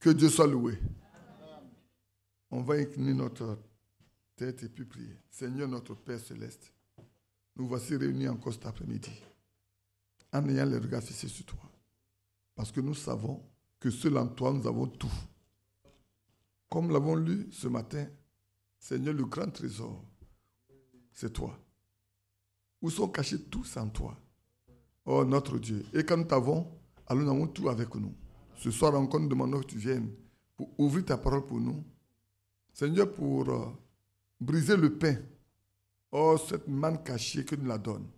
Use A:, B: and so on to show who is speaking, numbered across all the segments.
A: Que Dieu soit loué. On va incliner notre tête et puis prier. Seigneur notre Père Céleste, nous voici réunis encore cet après-midi en ayant les regards fixés sur toi. Parce que nous savons que seul en toi nous avons tout. Comme l'avons lu ce matin, Seigneur, le grand trésor, c'est toi. Où sont cachés tous en toi? Oh notre Dieu. Et quand nous t'avons, alors nous avons tout avec nous. Ce soir encore, nous demandons que tu viennes pour ouvrir ta parole pour nous. Seigneur, pour briser le pain. Oh, cette manne cachée que nous la donnes.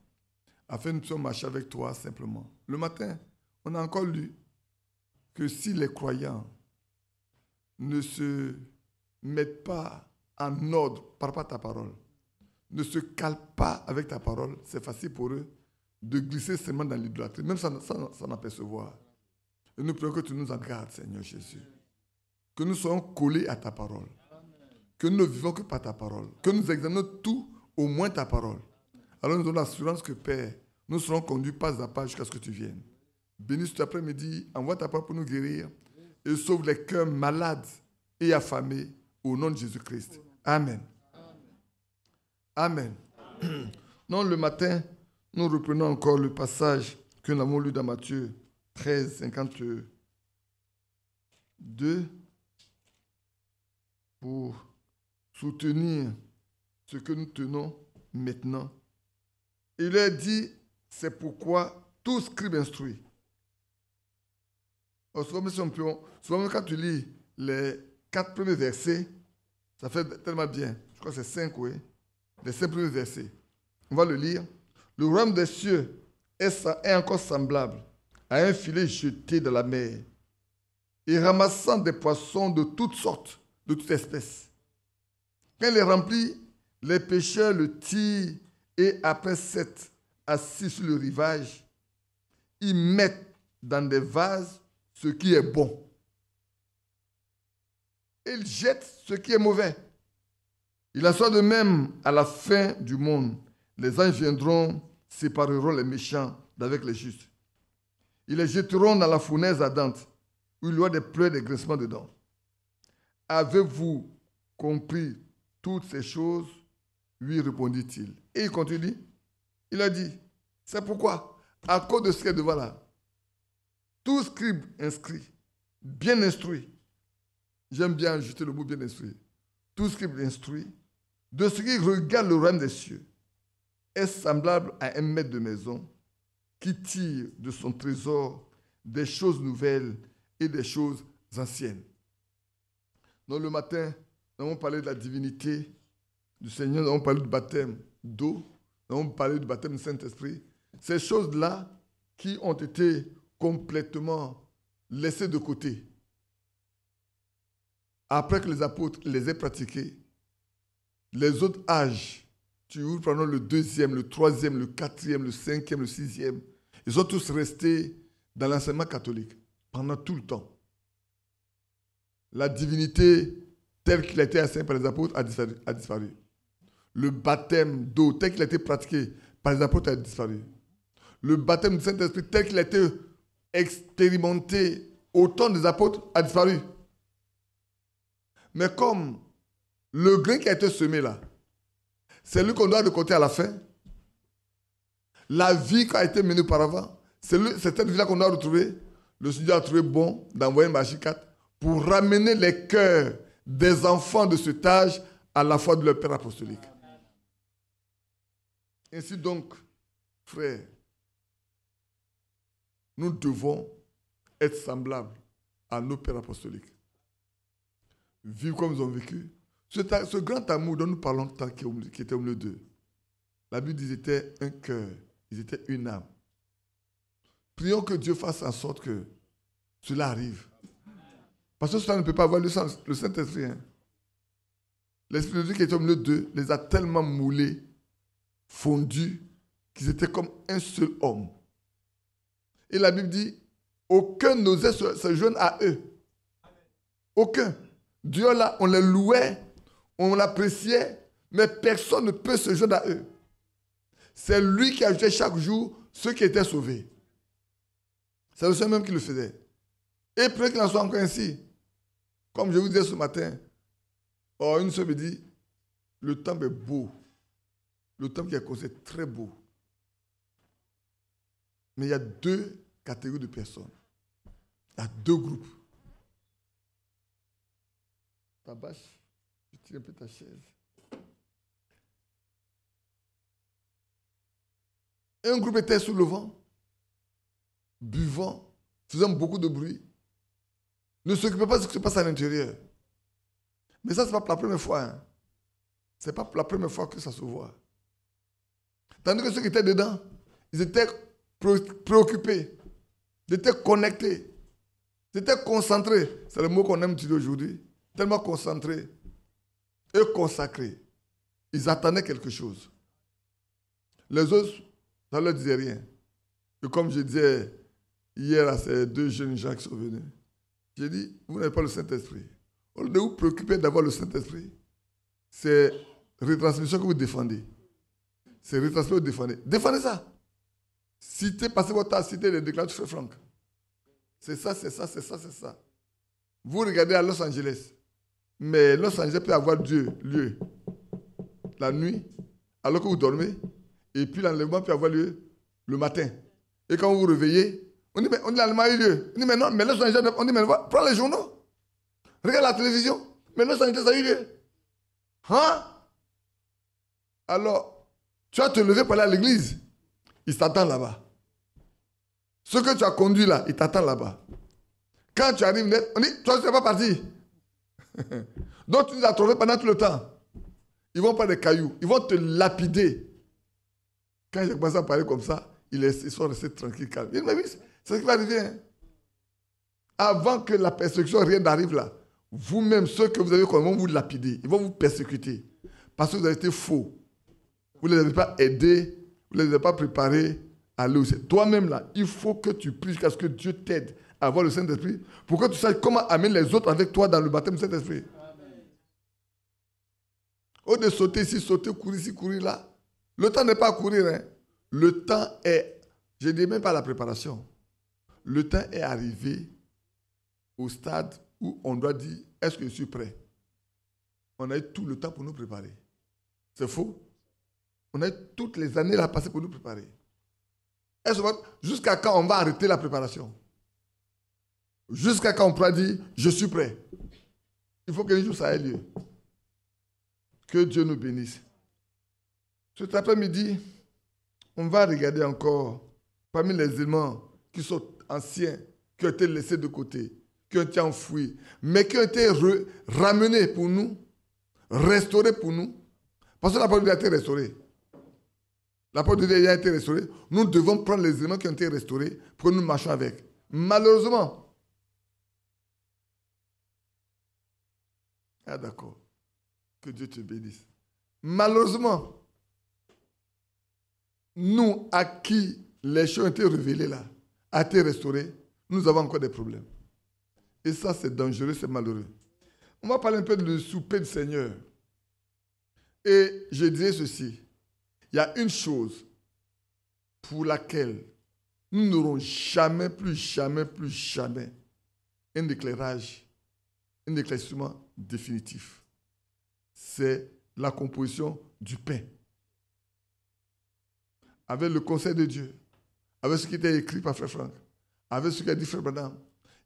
A: Afin que nous puissions marcher avec toi simplement. Le matin, on a encore lu que si les croyants ne se mettent pas en ordre par rapport à ta parole, ne se calent pas avec ta parole, c'est facile pour eux de glisser seulement dans l'idolâtrie, même sans apercevoir. Et nous prions que tu nous en gardes, Seigneur Jésus. Que nous soyons collés à ta parole. Que nous ne vivons que par ta parole. Que nous examinons tout, au moins ta parole. Alors nous avons l'assurance que, Père, nous serons conduits pas à pas jusqu'à ce que tu viennes. Bénis cet après-midi, envoie ta parole pour nous guérir et sauve les cœurs malades et affamés au nom de Jésus-Christ. Amen. Amen. Non, le matin, nous reprenons encore le passage que nous avons lu dans Matthieu 13, 52, pour soutenir ce que nous tenons maintenant. Il leur dit, c'est pourquoi tout scribe instruit. Souvent, quand tu lis les 4 premiers versets, ça fait tellement bien. Je crois que c'est 5, oui. Les 5 premiers versets. On va le lire. Le royaume des cieux est encore semblable à un filet jeté dans la mer et ramassant des poissons de toutes sortes, de toutes espèces. Quand il est rempli, les pêcheurs le tirent et après s'être assis sur le rivage, ils mettent dans des vases ce qui est bon. Et ils jettent ce qui est mauvais. Il en soit de même à la fin du monde. Les anges viendront, sépareront les méchants d'avec les justes. Ils les jetteront dans la fournaise ardente, où il y aura des pleurs et des grincements dedans. Avez-vous compris toutes ces choses? Lui répondit-il. Et il continue. Il a dit, c'est pourquoi, à cause de ce qui est devant là, tout scribe inscrit, bien instruit, j'aime bien ajouter le mot bien instruit, tout scribe instruit, de ce qui regarde le royaume des cieux, est semblable à un maître de maison qui tire de son trésor des choses nouvelles et des choses anciennes. Donc le matin, nous avons parlé de la divinité du Seigneur, nous avons parlé du baptême d'eau, nous avons parlé du baptême du Saint-Esprit. Ces choses-là qui ont été complètement laissées de côté. Après que les apôtres les aient pratiquées, les autres âges, tu ouvres pendant le 2e, le 3e, le 4e, le 5e, le 6e, ils sont tous restés dans l'enseignement catholique pendant tout le temps. La divinité telle qu'il a été enseigné par les apôtres a disparu. Le baptême d'eau tel qu'il a été pratiqué par les apôtres a disparu. Le baptême du Saint-Esprit tel qu'il a été expérimenté au temps des apôtres a disparu. Mais comme le grain qui a été semé là, c'est lui qu'on doit récolter à la fin. La vie qui a été menée auparavant, c'est cette vie-là qu'on doit retrouver. Le Seigneur a trouvé bon d'envoyer Matthieu 4 pour ramener les cœurs des enfants de cet âge à la foi de leur Père apostolique. Ainsi donc, frères, nous devons être semblables à nos Pères apostoliques. Vivre comme ils ont vécu. Ce grand amour dont nous parlons tant qui était au milieu d'eux. La Bible dit qu'ils étaient un cœur, ils étaient une âme. Prions que Dieu fasse en sorte que cela arrive. Parce que cela ne peut pas avoir le Saint-Esprit. Hein. L'Esprit de Dieu qui était au milieu d'eux les a tellement moulés, fondus, qu'ils étaient comme un seul homme. Et la Bible dit, aucun n'osait se joindre à eux. Aucun. Dieu là, on les louait, on l'appréciait, mais personne ne peut se joindre à eux. C'est lui qui ajoutait chaque jour ceux qui étaient sauvés. C'est le Seigneur même qui le faisait. Et peut qu'il en soit encore ainsi. Comme je vous disais ce matin, une soeur me dit, le temple est beau. Le temple qui est construit est très beau. Mais il y a deux catégories de personnes. Il y a deux groupes. Ta bâche, tu tires un peu ta chaise. Un groupe était sous le vent, buvant, faisant beaucoup de bruit, ne s'occupait pas de ce qui se passe à l'intérieur. Mais ça, ce n'est pas la première fois. Hein. Ce n'est pas la première fois que ça se voit. Tandis que ceux qui étaient dedans, ils étaient préoccupés, ils étaient connectés, ils étaient concentrés. C'est le mot qu'on aime utiliser aujourd'hui. Tellement concentrés et consacrés. Ils attendaient quelque chose. Les autres, ça ne leur disait rien. Et comme je disais hier à ces deux jeunes gens qui sont venus, j'ai dit, vous n'avez pas le Saint-Esprit. Au lieu de vous préoccuper d'avoir le Saint-Esprit, c'est retransmission que vous défendez. C'est retransmission que vous défendez. Défendez ça. Citez, passez votre temps à citer les déclarations de Frère Franck. C'est ça, c'est ça, c'est ça, c'est ça. Vous regardez à Los Angeles. Mais Los Angeles peut avoir lieu la nuit, alors que vous dormez. Et puis l'enlèvement peut avoir lieu le matin. Et quand vous vous réveillez, on dit, mais l'enlèvement a eu lieu. On dit, mais non, mais Los Angeles, on dit, mais prends les journaux. Regarde la télévision. Mais Los Angeles a eu lieu. Hein? Alors, tu vas te lever pour aller à l'église. Il t'attend là-bas. Ce que tu as conduit là, il t'attend là-bas. Quand tu arrives, on dit, toi, tu n'es pas parti. Donc, tu nous as trouvé pendant tout le temps. Ils vont prendre des cailloux. Ils vont te lapider. Quand j'ai commencé à parler comme ça, ils sont restés tranquilles, calmes. Ils me disent, c'est ce qui va arriver. Hein. Avant que la persécution, rien n'arrive là. Vous-même, ceux que vous avez connus, vont vous lapider. Ils vont vous persécuter. Parce que vous avez été faux. Vous ne les avez pas aidés. Vous ne les avez pas préparés à aller où c'est. Toi-même là, il faut que tu pries jusqu'à ce que Dieu t'aide à avoir le Saint-Esprit pour que tu saches comment amener les autres avec toi dans le baptême du Saint-Esprit. Au lieu de sauter ici, sauter, courir ici, courir là. Le temps n'est pas à courir. Hein. Le temps est, je ne dis même pas la préparation. Le temps est arrivé au stade où on doit dire, est-ce que je suis prêt? On a eu tout le temps pour nous préparer. C'est faux. On a eu toutes les années là passées pour nous préparer. Jusqu'à quand on va arrêter la préparation? Jusqu'à quand on pourra dire, je suis prêt? Il faut qu'un jour ça ait lieu. Que Dieu nous bénisse. Cet après-midi, on va regarder encore parmi les éléments qui sont anciens, qui ont été laissés de côté, qui ont été enfouis, mais qui ont été ramenés pour nous, restaurés pour nous. Parce que la parole de Dieu a été restaurée. La parole de Dieu a été restaurée. Nous devons prendre les éléments qui ont été restaurés pour que nous marchions avec. Malheureusement. Ah d'accord. Que Dieu te bénisse. Malheureusement, nous à qui les choses ont été révélées là, ont été restaurées, nous avons encore des problèmes. Et ça, c'est dangereux, c'est malheureux. On va parler un peu du souper du Seigneur. Et je disais ceci. Il y a une chose pour laquelle nous n'aurons jamais, plus jamais un éclaircissement définitif. C'est la composition du pain. Avec le conseil de Dieu, avec ce qui était écrit par Frère Franck, avec ce qu'a dit Frère Branham,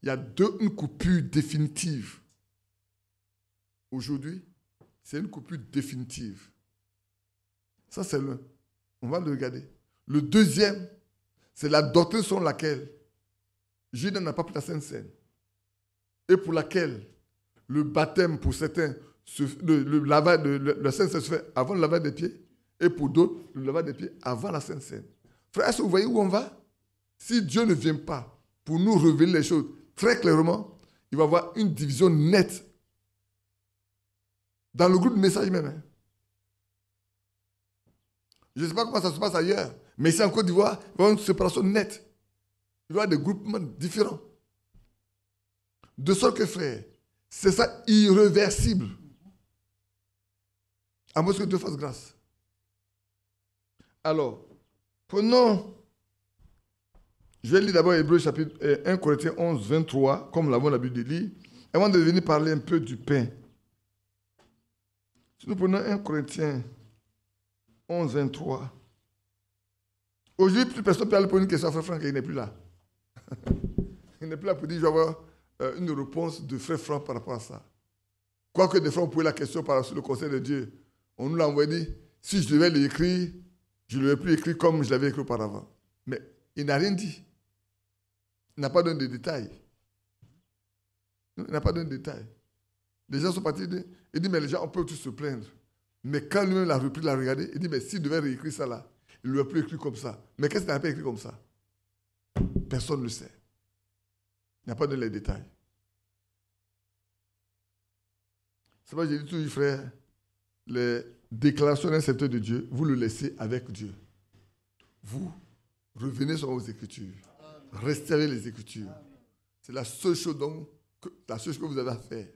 A: il y a une coupure définitive. Aujourd'hui, c'est une coupure définitive. Ça, c'est l'un. On va le regarder. Le deuxième, c'est la doctrine selon laquelle Judas n'a pas pris la Sainte Seine. Et pour laquelle le baptême, pour certains, la Sainte Seine se fait avant le lavage des pieds. Et pour d'autres, le lavage des pieds avant la Sainte Seine. Frère, est-ce que vous voyez où on va? Si Dieu ne vient pas pour nous révéler les choses très clairement, il va y avoir une division nette. Dans le groupe de message même. Hein. Je ne sais pas comment ça se passe ailleurs, mais ici en Côte d'Ivoire, il va y avoir une séparation nette. Il va y avoir des groupements différents. De sorte que, frère, c'est ça irréversible. À moins que Dieu fasse grâce. Alors, prenons, je vais lire d'abord Hébreux chapitre 1 Corinthiens 11, 23, comme l'avons l'habitude de lire. Avant de venir parler un peu du pain, si nous prenons 1 Corinthiens 11, 23, aujourd'hui, plus personne ne peut aller poser une question à Frère Franck et il n'est plus là. Il n'est plus là pour dire je vais avoir une réponse de Frère Franck par rapport à ça. Quoique des fois on posait la question par rapport au conseil de Dieu, on nous l'a envoyé dit si je devais l'écrire, je ne l'aurais plus écrit comme je l'avais écrit auparavant. Mais il n'a rien dit. Il n'a pas donné de détails. Il n'a pas donné de détails. Les gens sont partis, il dit mais les gens on peut tous se plaindre. Mais quand lui-même l'a repris, l'a regardé, il dit mais s'il devait réécrire ça là, il ne l'aurait plus écrit comme ça. Mais qu'est-ce qu'il n'a pas écrit comme ça? Personne ne le sait. Il n'a pas donné les détails. C'est pourquoi j'ai dit toujours, frère, les déclarations d'un serviteur de Dieu, vous le laissez avec Dieu. Vous revenez sur vos Écritures. Restez avec les Écritures. C'est la seule chose que vous avez à faire.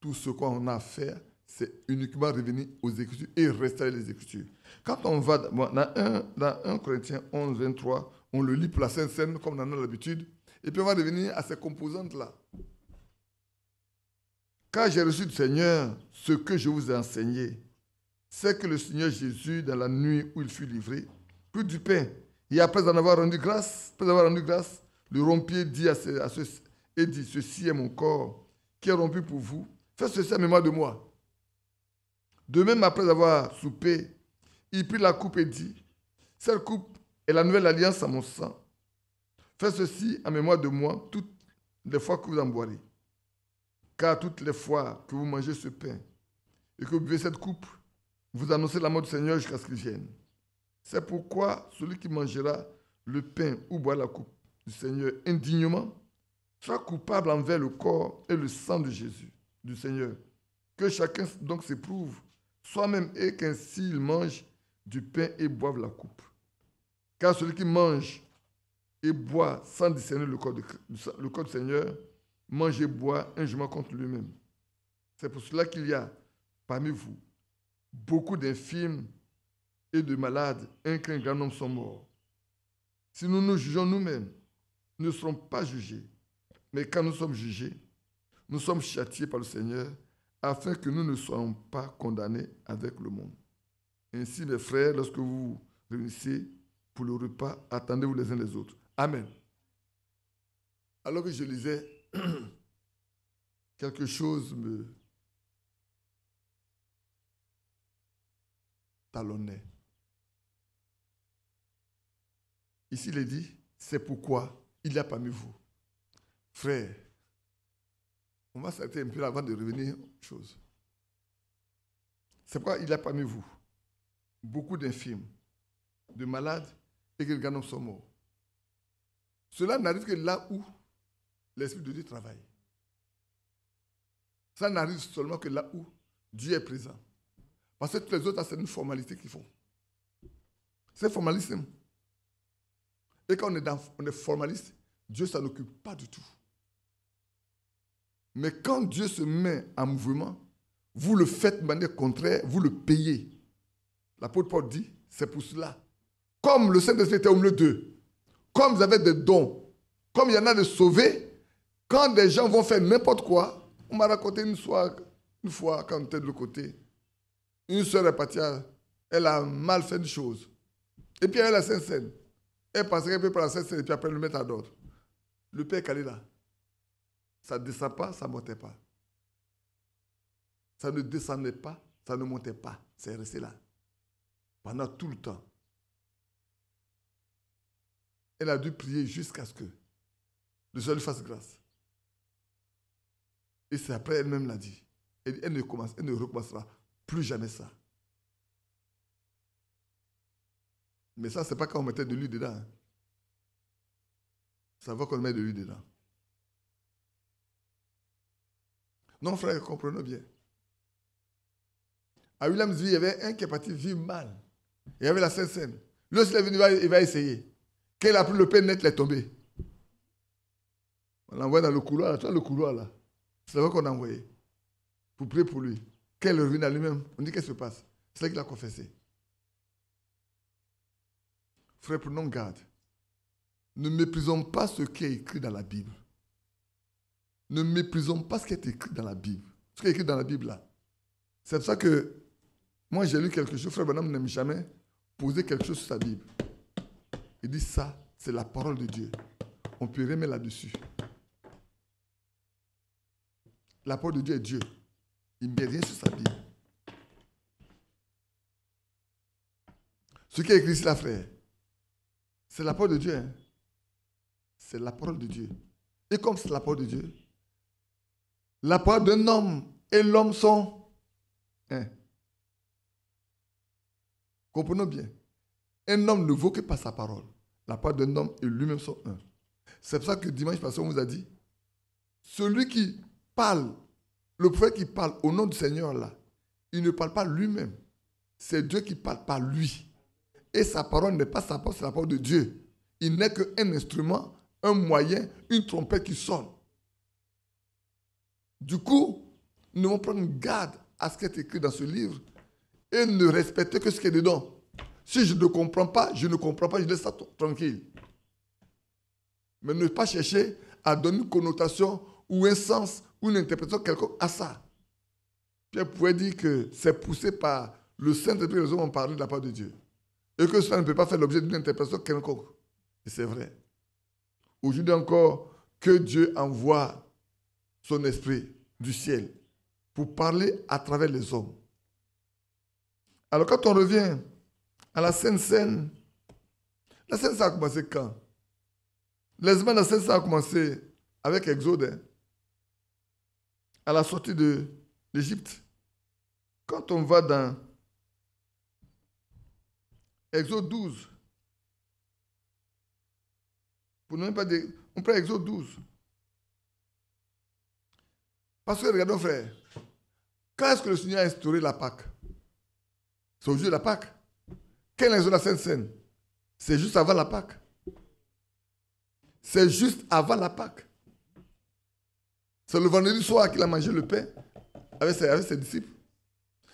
A: Tout ce qu'on a à faire, c'est uniquement revenir aux Écritures et rester avec les Écritures. Quand on va dans 1 Corinthiens 11, 23, on le lit pour la Sainte Seine comme on en a l'habitude, et puis on va revenir à ces composantes-là. Car j'ai reçu du Seigneur ce que je vous ai enseigné, c'est que le Seigneur Jésus, dans la nuit où il fut livré, prit du pain, et après en avoir rendu grâce, le rompit dit dit, ceci est mon corps qui est rompu pour vous, faites ceci en mémoire de moi. De même, après avoir soupé, il prit la coupe et dit, cette coupe est la nouvelle alliance à mon sang. Faites ceci en mémoire de moi toutes les fois que vous en boirez. Car toutes les fois que vous mangez ce pain et que vous buvez cette coupe, vous annoncez la mort du Seigneur jusqu'à ce qu'il vienne. C'est pourquoi celui qui mangera le pain ou boira la coupe du Seigneur indignement sera coupable envers le corps et le sang de Jésus, du Seigneur. Que chacun donc s'éprouve soi-même et qu'ainsi il mange du pain et boive la coupe. Car celui qui mange et boit sans discerner le corps du Seigneur, mange et boit un jugement contre lui-même. C'est pour cela qu'il y a parmi vous beaucoup d'infirmes et de malades, un grand nombre sont morts. Si nous nous jugeons nous-mêmes, nous ne serons pas jugés. Mais quand nous sommes jugés, nous sommes châtiés par le Seigneur, afin que nous ne soyons pas condamnés avec le monde. Ainsi, mes frères, lorsque vous vous réunissez pour le repas, attendez-vous les uns les autres. Amen. Alors que je lisais, quelque chose me talonnait. Ici, il est dit, c'est pourquoi il y a parmi vous. Frère, on va s'arrêter un peu avant de revenir aux choses. C'est pourquoi il y a parmi vous beaucoup d'infirmes, de malades et que les grands hommes sont morts. Cela n'arrive que là où l'Esprit de Dieu travaille. Ça n'arrive seulement que là où Dieu est présent. Parce que tous les autres, c'est une formalité qu'ils font. C'est formalisme. Et quand on est formaliste, Dieu, ça n'occupe pas du tout. Mais quand Dieu se met en mouvement, vous le faites de manière contraire, vous le payez. L'apôtre Paul dit, c'est pour cela. Comme le Saint-Esprit était au milieu d'eux, comme ils avaient des dons, comme il y en a de sauvés, quand des gens vont faire n'importe quoi, on m'a raconté une fois quand on était de l'autre côté, une soeur est partie, elle a mal fait une chose. Et puis elle a la Sainte-Seine. Elle pensait qu'elle peut prendre la Sainte-Seine et puis après le mettre à l'ordre. Le Père calé là. Ça ne descend pas, ça ne montait pas. Ça ne descendait pas, ça ne montait pas. C'est resté là. Pendant tout le temps. Elle a dû prier jusqu'à ce que le Seigneur lui fasse grâce. Et c'est après elle-même l'a dit. Elle ne recommencera plus jamais ça. Mais ça, ce n'est pas quand on mettait de l'huile dedans. Hein. Ça va qu'on met de l'huile dedans. Non, frère, comprenons bien. À Williams, il y avait un qui est parti vivre mal. Il y avait la Sainte-Seine. Lui aussi, il est venu, il va essayer. Quand il a pris le pain net, il est tombé. On l'a envoyé dans le couloir, là. Tu vois le couloir là. C'est là qu'on a envoyé. Pour prier pour lui. Quand il est revenu à lui-même, on dit qu'est-ce qui se passe. C'est là qu'il a confessé. Frère, prenons garde. Ne méprisons pas ce qui est écrit dans la Bible. Ne méprisons pas ce qui est écrit dans la Bible. Ce qui est écrit dans la Bible, là. C'est pour ça que moi, j'ai lu quelque chose. Frère Branham n'aime jamais poser quelque chose sur sa Bible. Il dit ça, c'est la parole de Dieu. On peut remettre là-dessus. La parole de Dieu est Dieu. Il ne met rien sur sa Bible. Ce qui est écrit ici, là, frère, c'est la parole de Dieu. Hein? C'est la parole de Dieu. Et comme c'est la parole de Dieu, la parole d'un homme et l'homme sont un. Comprenons bien. Un homme ne vaut que par sa parole. La parole d'un homme et lui-même sont un. C'est pour ça que dimanche passé, on vous a dit, celui qui parle, le prophète qui parle au nom du Seigneur, là, il ne parle pas lui-même. C'est Dieu qui parle par lui. Et sa parole n'est pas sa parole, c'est la parole de Dieu. Il n'est qu'un instrument, un moyen, une trompette qui sonne. Du coup, nous devons prendre garde à ce qui est écrit dans ce livre et ne respecter que ce qui est dedans. Si je ne comprends pas, je ne comprends pas, je laisse ça tranquille. Mais ne pas chercher à donner une connotation ou un sens ou une interprétation quelconque à ça. Pierre pouvait dire que c'est poussé par le Saint-Esprit, les hommes ont parlé de la part de Dieu. Et que cela ne peut pas faire l'objet d'une interprétation quelconque. Et c'est vrai. Aujourd'hui encore, que Dieu envoie son esprit du ciel pour parler à travers les hommes. Alors quand on revient à la Sainte Seine, la Sainte Seine a commencé quand? Les semaines de la Sainte Seine a commencé avec Exode, hein, à la sortie de l'Égypte. Quand on va dans Exode 12, pour ne même pas dire, on prend Exode 12. Parce que regardons frère, quand est-ce que le Seigneur a instauré la Pâque? C'est au jour de la Pâque. Quelle est la Sainte Seine? C'est juste avant la Pâque. C'est juste avant la Pâque. C'est le vendredi soir qu'il a mangé le pain avec ses disciples.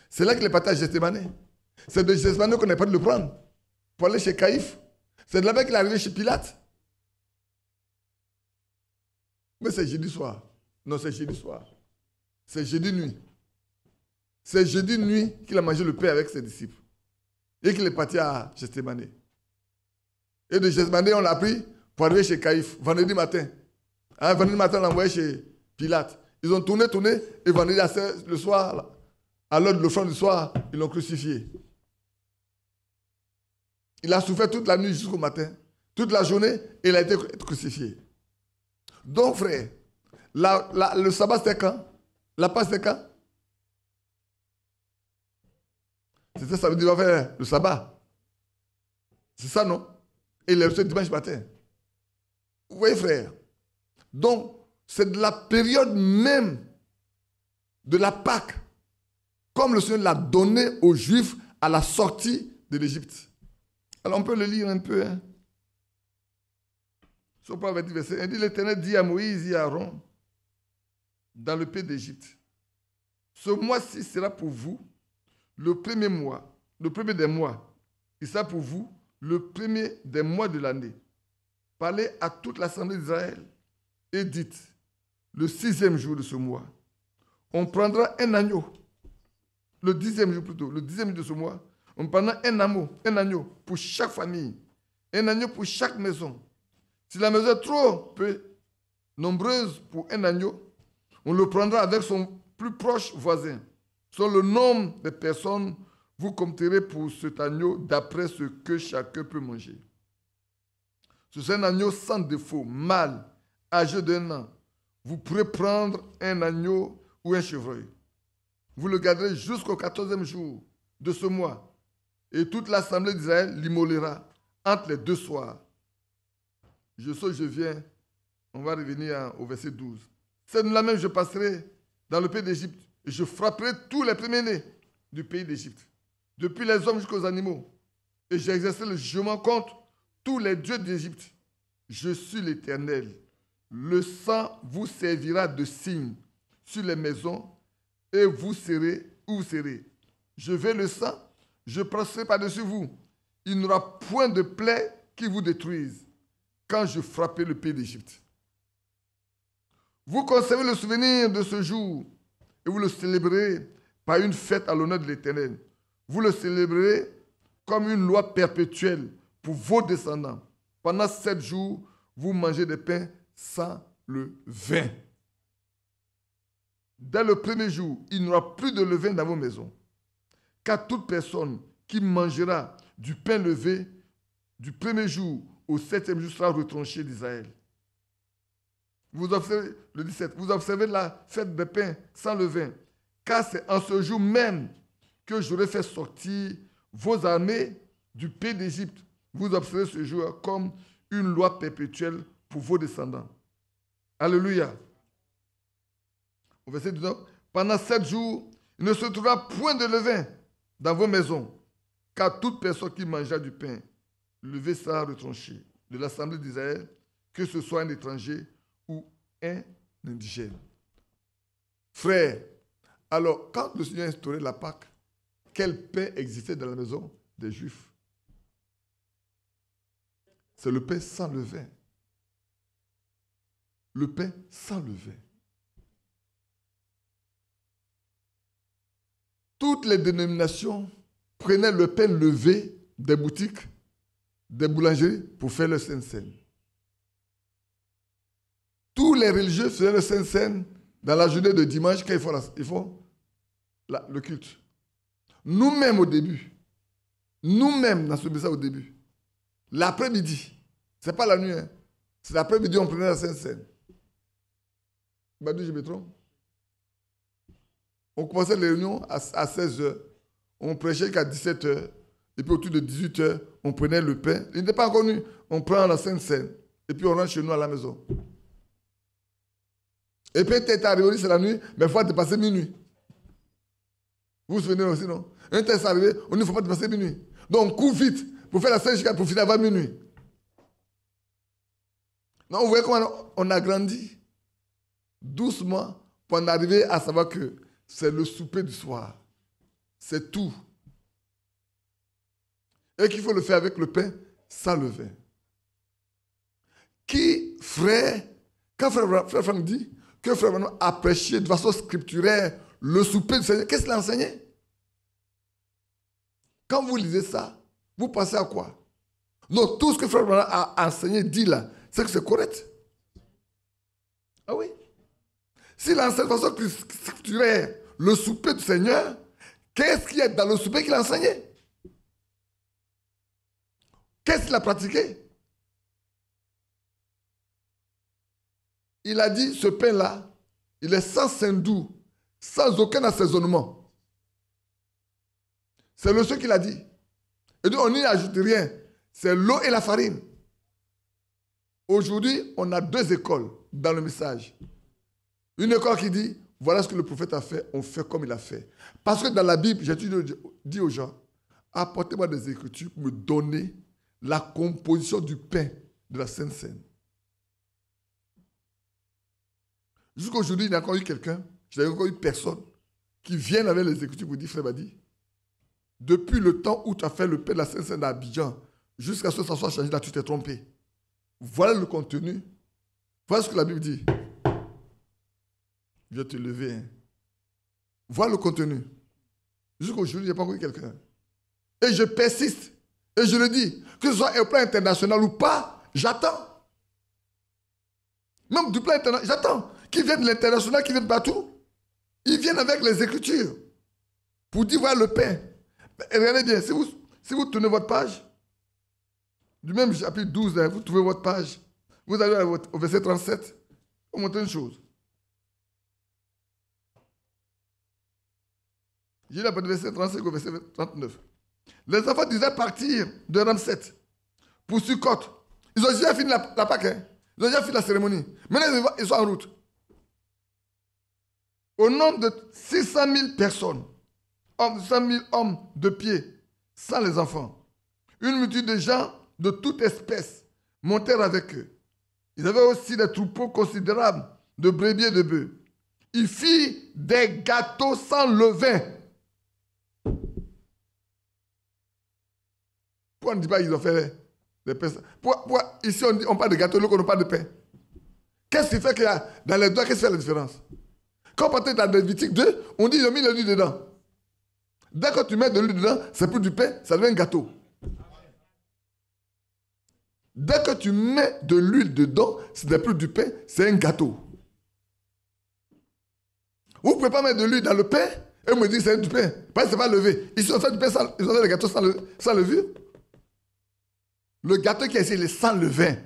A: C'est là qu'il est parti à Gethsémanée. C'est de Gethsémanée qu'on n'a pas de le prendre pour aller chez Caïphe. C'est de là-bas qu'il est arrivé chez Pilate. Mais c'est jeudi soir. Non, c'est jeudi soir. C'est jeudi nuit. C'est jeudi nuit qu'il a mangé le pain avec ses disciples. Et qu'il est parti à Gethsémanée. Et de Gethsémanée, on l'a pris pour arriver chez Caïphe, vendredi matin. Hein, vendredi matin, on l'a envoyé chez Pilate. Ils ont tourné, et vendredi le soir, à l'heure de l'offrande du soir, ils l'ont crucifié. Il a souffert toute la nuit jusqu'au matin, toute la journée, et il a été crucifié. Donc, frère, le sabbat, c'était quand? La Pâque, c'était quand? C'était samedi, il va faire le sabbat. C'est ça, non? Et il est reçu dimanche matin. Vous voyez, frère? Donc, c'est de la période même de la Pâque, comme le Seigneur l'a donné aux Juifs à la sortie de l'Égypte. Alors, on peut le lire un peu. Hein? Sur le 20 verset, il dit, l'Éternel dit à Moïse et à Aaron, dans le pays d'Égypte, ce mois-ci sera pour vous le premier mois, le premier des mois. Il sera pour vous le premier des mois de l'année. Parlez à toute l'assemblée d'Israël et dites, le 6e jour de ce mois, on prendra un agneau. Le 10e jour plutôt, le 10e jour de ce mois, on prendra un agneau pour chaque famille, un agneau pour chaque maison. Si la maison est trop peu nombreuse pour un agneau, on le prendra avec son plus proche voisin. Selon le nombre de personnes, vous compterez pour cet agneau d'après ce que chacun peut manger. C'est un agneau sans défaut, mâle, âgé d'1 an. Vous pourrez prendre un agneau ou un chevreuil. Vous le garderez jusqu'au 14e jour de ce mois. Et toute l'assemblée d'Israël l'immolera entre les 2 soirs. Je viens, on va revenir au verset 12. C'est de la même, je passerai dans le pays d'Égypte et je frapperai tous les premiers-nés du pays d'Égypte, depuis les hommes jusqu'aux animaux. Et j'exercerai le jugement contre tous les dieux d'Égypte. Je suis l'Éternel. Le sang vous servira de signe sur les maisons et vous serez où vous serez. Je vais le sang, je passerai par-dessus vous. Il n'y aura point de plaie qui vous détruise quand je frapperai le pays d'Égypte. Vous conservez le souvenir de ce jour et vous le célébrez par une fête à l'honneur de l'Éternel. Vous le célébrerez comme une loi perpétuelle pour vos descendants. Pendant 7 jours, vous mangez des pains sans levain. Dès le premier jour, il n'y aura plus de levain dans vos maisons. Car toute personne qui mangera du pain levé du premier jour au 7e jour sera retranchée d'Israël. Vous observez, le 17, vous observez la fête des pains sans levain, car c'est en ce jour même que j'aurai fait sortir vos armées du pays d'Égypte. Vous observez ce jour comme une loi perpétuelle pour vos descendants. Alléluia. Au verset 19, pendant 7 jours, il ne se trouvera point de levain dans vos maisons, car toute personne qui mangera du pain levé sera retranchée de l'assemblée d'Israël, que ce soit un étranger ou un indigène. Frère, alors quand le Seigneur a instauré la Pâque, quel pain existait dans la maison des Juifs? C'est le pain sans levain. Le pain sans levain. Toutes les dénominations prenaient le pain levé des boutiques, des boulangeries pour faire le Saint-Seine. Tous les religieux faisaient le Saint-Seine dans la journée de dimanche quand ils font le culte. Nous-mêmes au début, nous-mêmes dans ce message au début, l'après-midi, ce n'est pas la nuit, hein, c'est l'après-midi on prenait la Saint-Seine. Badou, je me trompe? On commençait les réunions à 16h, on prêchait jusqu'à 17h, et puis autour de 18h, on prenait le pain. Il n'était pas encore nu, on prend la Sainte-Seine, et puis on rentre chez nous à la maison. Et puis t'es arrivé, c'est la nuit, mais il faut dépasser minuit. Vous vous souvenez aussi, non? Un test arrivé, on ne faut pas dépasser minuit. Donc on court vite pour faire la Sainte pour finir avant minuit. Donc vous voyez comment on a grandi doucement pour en arriver à savoir que c'est le souper du soir. C'est tout. Et qu'il faut le faire avec le pain sans levain. Qui, frère, quand frère Franck dit que frère Franck a prêché de façon scripturaire le souper du Seigneur, qu'est-ce qu'il a enseigné? Quand vous lisez ça, vous pensez à quoi? Non, tout ce que frère Franck a enseigné, dit là, c'est que c'est correct. Ah oui? S'il enseigne de façon scripturaire le souper du Seigneur, qu'est-ce qu'il y a dans le souper qu'il a enseigné? Qu'est-ce qu'il a pratiqué? Il a dit, ce pain-là, il est sans saindoux, sans aucun assaisonnement. C'est le seul qu'il a dit. Et donc, on n'y ajoute rien. C'est l'eau et la farine. Aujourd'hui, on a 2 écoles dans le message. Une école qui dit, voilà ce que le prophète a fait, on fait comme il a fait. Parce que dans la Bible, j'ai dit aux gens, apportez-moi des écritures pour me donner la composition du pain de la Sainte Seine. Jusqu'à aujourd'hui, il n'y a encore eu quelqu'un, je n'ai encore eu personne qui vienne avec les écritures pour dire, frère Badi, depuis le temps où tu as fait le pain de la Sainte Seine à Abidjan, jusqu'à ce que ça soit changé, là tu t'es trompé. Voilà le contenu. Voilà ce que la Bible dit. Je vais te lever. Hein. Voilà le contenu. Jusqu'à aujourd'hui, je n'ai pas encore eu quelqu'un. Et je persiste. Et je le dis, que ce soit au plan international ou pas, j'attends. Même du plan international, j'attends. Qu'ils viennent de l'international, qu'ils viennent partout. Ils viennent avec les écritures. Pour dire, voilà le pain. Et regardez bien, si vous tournez votre page, du même chapitre 12, hein, vous trouvez votre page. Vous allez au verset 37. Je vais vous montrer une chose. J'ai la verset 35 au verset 39. Les enfants disaient partir de Ramsès pour Sukkot. Ils ont déjà fini la Pâque. Hein? Ils ont déjà fini la cérémonie. Maintenant, ils sont en route. Au nombre de 600 000 personnes, 600 000 hommes de pied, sans les enfants. Une multitude de gens de toute espèce montèrent avec eux. Ils avaient aussi des troupeaux considérables de brebis et de bœufs. Ils firent des gâteaux sans levain. Pourquoi on ne dit pas qu'ils ont fait des pains? Pourquoi ici on parle de gâteau, là on parle de pain? Qu'est-ce qui fait qu'il y a dans les doigts, qu'est-ce qui fait la différence? Quand on partait dans Lévitique 2, on dit ils ont mis de l'huile dedans. Dès que tu mets de l'huile dedans, c'est plus du pain, ça devient un gâteau. Dès que tu mets de l'huile dedans, ce n'est plus du pain, c'est un gâteau. Vous ne pouvez pas mettre de l'huile dans le pain et me dire que c'est du pain. Parce que ce n'est pas levé. Ici, on fait du pain, ils ont fait le gâteau sans levure. Le gâteau qui est ici, il est sans levain.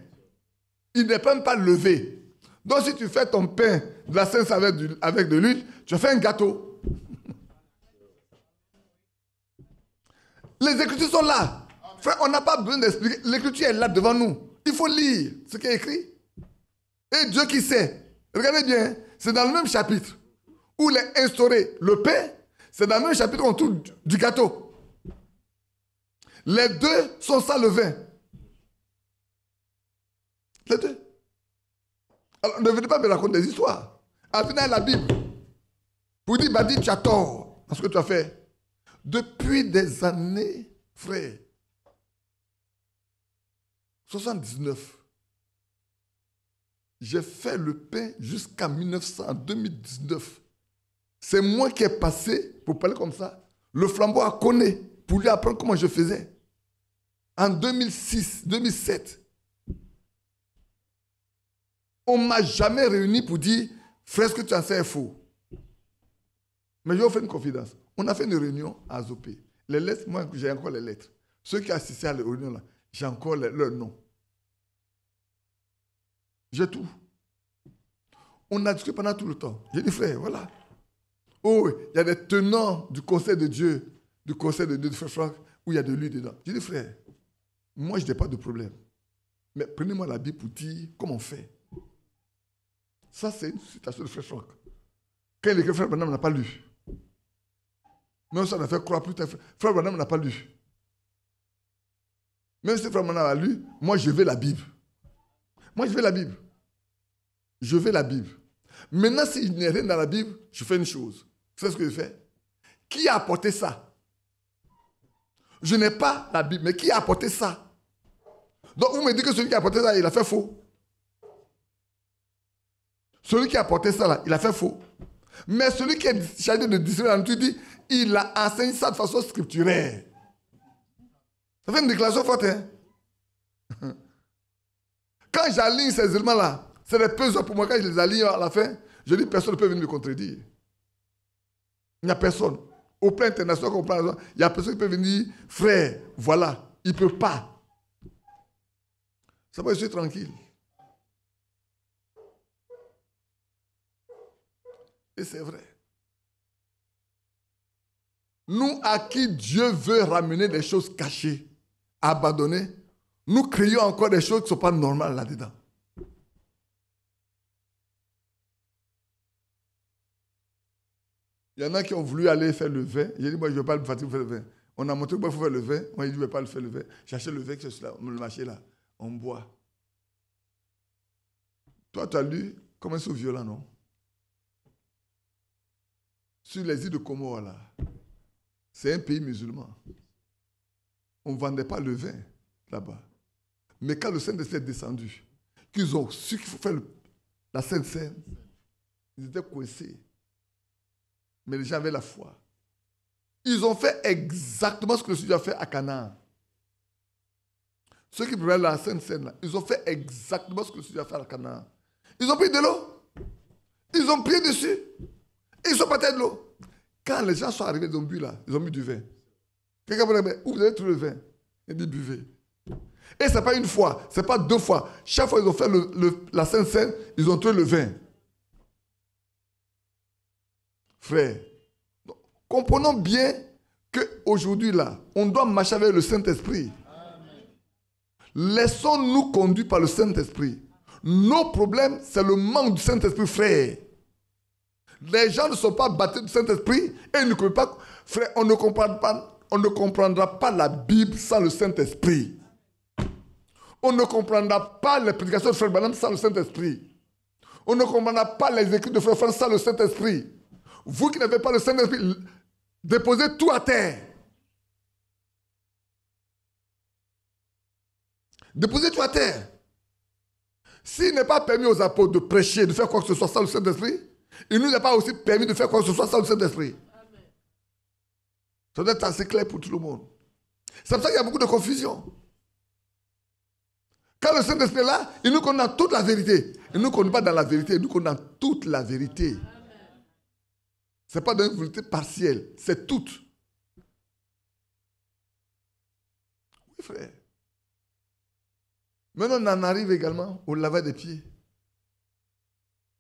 A: Il n'est même pas levé. Donc, si tu fais ton pain de la Sainte avec de l'huile, tu fais un gâteau. Les Écritures sont là. Frère, on n'a pas besoin d'expliquer. L'Écriture est là devant nous. Il faut lire ce qui est écrit. Et Dieu qui sait. Regardez bien, c'est dans le même chapitre où il a instauré le pain. C'est dans le même chapitre où on trouve du gâteau. Les deux sont sans levain. Les deux. Alors, ne venez pas me raconter des histoires. À finir la Bible. Pour dire, Badi, tu as tort dans ce que tu as fait. Depuis des années, frère, 79, j'ai fait le pain jusqu'à 2019. C'est moi qui ai passé, pour parler comme ça, le flambeau à Koné, pour lui apprendre comment je faisais. En 2006, 2007. On ne m'a jamais réuni pour dire, frère, ce que tu as fait est faux. Mais je vais vous faire une confidence. On a fait une réunion à Azopé. Les lettres, moi, j'ai encore les lettres. Ceux qui assistaient à la réunion là, j'ai encore leur nom. J'ai tout. On a discuté pendant tout le temps. J'ai dit, frère, voilà. Oh, il y a des tenants du conseil de Dieu, du frère Franck, où il y a de l'huile dedans. J'ai dit, frère, moi, je n'ai pas de problème. Mais prenez-moi la Bible pour dire comment on fait. Ça, c'est une citation de frère Franck. Quand il écrit, frère Branham n'a pas lu. Même ça, on a fait croire plus tard. Frère Branham n'a pas lu. Même si frère Branham a lu, moi, je veux la Bible. Moi, je veux la Bible. Je veux la Bible. Maintenant, s'il n'y a rien dans la Bible, je fais une chose. C'est ce que je fais. Qui a apporté ça? Je n'ai pas la Bible, mais qui a apporté ça? Donc, vous me dites que celui qui a apporté ça, il a fait faux. Celui qui a apporté ça, là, il a fait faux. Mais celui qui est chargé de distribuer la nourriture, dit, il a enseigné ça de façon scripturaire. Ça fait une déclaration forte, hein? Quand j'aligne ces éléments-là, c'est des pesants pour moi. Quand je les aligne à la fin, je dis, personne ne peut venir me contredire. Il n'y a personne. Au plan international, il n'y a personne qui peut venir dire, frère, voilà, il ne peut pas. Ça va, je suis tranquille. Et c'est vrai. Nous, à qui Dieu veut ramener des choses cachées, abandonnées, nous créons encore des choses qui ne sont pas normales là-dedans. Il y en a qui ont voulu aller faire le vin. J'ai dit, moi, je ne vais pas me fatiguer pour faire le vin. On a montré qu'il faut faire le vin. Moi, j'ai dit, je ne vais pas le faire le vin. J'ai acheté le vin qui est sur le marché là. On boit. Toi, tu as lu comment c'est violent, non? Sur les îles de Comores, là. C'est un pays musulman. On ne vendait pas le vin là-bas. Mais quand le Saint-Esprit est descendu, qu'ils ont su qu'il faut faire la Sainte Seine, ils étaient coincés. Mais les gens avaient la foi. Ils ont fait exactement ce que le Seigneur a fait à Canaan. Ceux qui prenaient la Sainte Seine, là, ils ont fait exactement ce que le Seigneur a fait à Canaan. Ils ont pris de l'eau. Ils ont prié dessus. Et ils sont partis de l'eau. Quand les gens sont arrivés, ils ont bu là. Ils ont bu du vin. Quelqu'un vous dit, où vous avez trouvé le vin? Il dit, buvez. Et ce n'est pas une fois, ce n'est pas deux fois. Chaque fois qu'ils ont fait la Sainte Seine, ils ont trouvé le vin. Frère, comprenons bien qu'aujourd'hui, là, on doit marcher avec le Saint-Esprit. Laissons-nous conduire par le Saint-Esprit. Nos problèmes, c'est le manque du Saint-Esprit, frère. Les gens ne sont pas baptisés du Saint-Esprit et ils ne comprennent pas. Frère, on ne comprendra pas la Bible sans le Saint-Esprit. On ne comprendra pas les prédications de Frère Branham sans le Saint-Esprit. On ne comprendra pas les écrits de Frère Franck sans le Saint-Esprit. Vous qui n'avez pas le Saint-Esprit, déposez tout à terre. Déposez tout à terre. S'il n'est pas permis aux apôtres de prêcher, de faire quoi que ce soit sans le Saint-Esprit, il ne nous a pas aussi permis de faire quoi que ce soit sans le Saint-Esprit. Ça doit être assez clair pour tout le monde. C'est pour ça qu'il y a beaucoup de confusion. Quand le Saint-Esprit est là, il nous conduit dans toute la vérité. Il ne nous conduit pas dans la vérité, il nous conduit dans toute la vérité. Ce n'est pas dans une vérité partielle, c'est toute. Oui, frère. Maintenant, on en arrive également au lavage des pieds.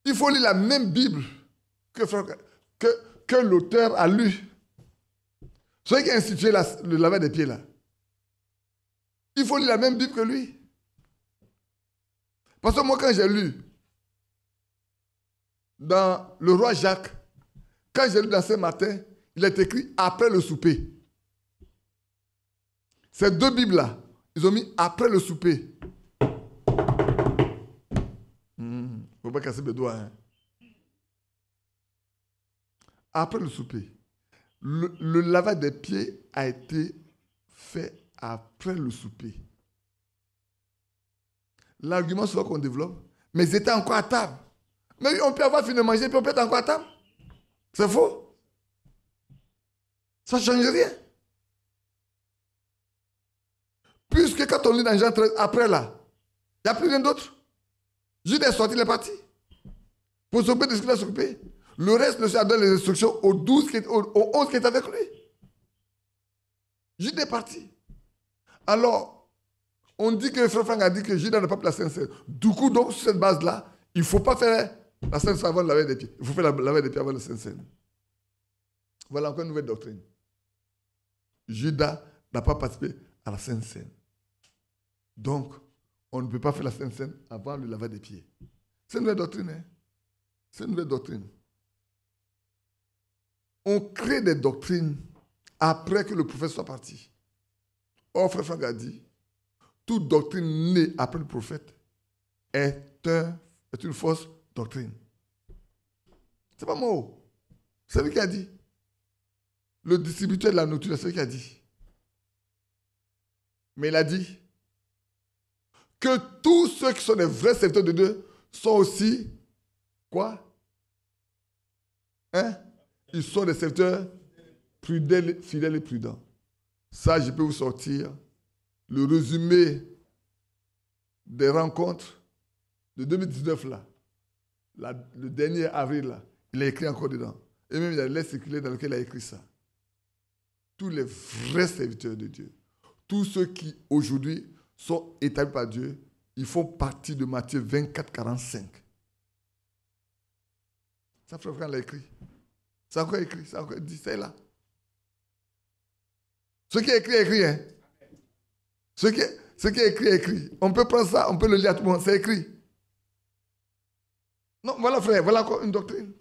A: Il faut lire la même Bible que l'auteur a lu. Celui qui a institué le lavage des pieds là. Il faut lire la même Bible que lui. Parce que moi, quand j'ai lu dans le roi Jacques, quand j'ai lu dans Saint-Martin, il est écrit après le souper. Ces deux Bibles-là, ils ont mis après le souper. Il ne faut pas casser mes doigts. Hein. Après le souper. Le lavage des pieds a été fait après le souper. L'argument c'est là qu'on développe, mais ils étaient encore à table. Mais on peut avoir fini de manger, puis on peut être encore à table. C'est faux. Ça ne change rien. Puisque quand on lit dans Jean 13, après là, il n'y a plus rien d'autre. Judas est sorti, il est parti. Pour s'occuper de ce qu'il a s'occuper. Le reste, le Seigneur donne les instructions aux 11 qui étaient avec lui. Judas est parti. Alors, on dit que le frère Franck a dit que Judas n'a pas pris la Sainte Seine. Du coup, donc, sur cette base-là, il ne faut pas faire la Sainte Seine avant de laver des pieds. Il faut faire la laver des pieds avant la Sainte Seine. Voilà encore une nouvelle doctrine. Judas n'a pas participé à la Sainte Seine. Donc, on ne peut pas faire la Sainte Seine avant de laver des pieds. C'est une nouvelle doctrine. Hein? C'est une nouvelle doctrine. On crée des doctrines après que le prophète soit parti. Or, frère Franck a dit, toute doctrine née après le prophète est une fausse doctrine. C'est pas moi. C'est lui qui a dit. Le distributeur de la nourriture, c'est lui qui a dit. Mais il a dit que tous ceux qui sont des vrais serviteurs de Dieu sont aussi, quoi? Hein? Ils sont des serviteurs fidèles et prudents. Ça, je peux vous sortir le résumé des rencontres de 2019 là. Le dernier avril là. Il a écrit encore dedans. Et même il y a les lettres circulaires dans lesquelles il a écrit ça. Tous les vrais serviteurs de Dieu, tous ceux qui aujourd'hui sont établis par Dieu, ils font partie de Matthieu 24, 45. Ça, frère Franck l'a écrit. C'est encore écrit, c'est encore dit, c'est là. Ce qui est écrit, est écrit. Hein? Ce qui est écrit, est écrit. On peut prendre ça, on peut le lire à tout le monde, c'est écrit. Non, voilà frère, voilà encore une doctrine.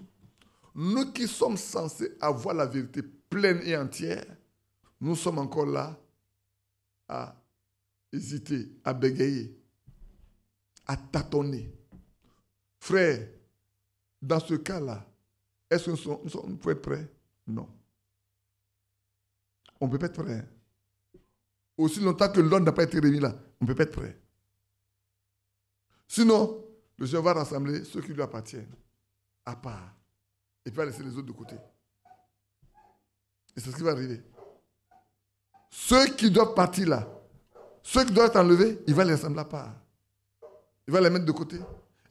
A: Nous qui sommes censés avoir la vérité pleine et entière, nous sommes encore là à hésiter, à bégayer, à tâtonner. Frère, dans ce cas-là, est-ce que nous pouvons être prêts? Non. On ne peut pas être prêt. Aussi longtemps que l'ordre n'a pas été remis là, on ne peut pas être prêt. Sinon, le Seigneur va rassembler ceux qui lui appartiennent à part. Et puis va laisser les autres de côté. Et c'est ce qui va arriver. Ceux qui doivent partir là, ceux qui doivent être enlevés, il va les rassembler à part. Il va les mettre de côté.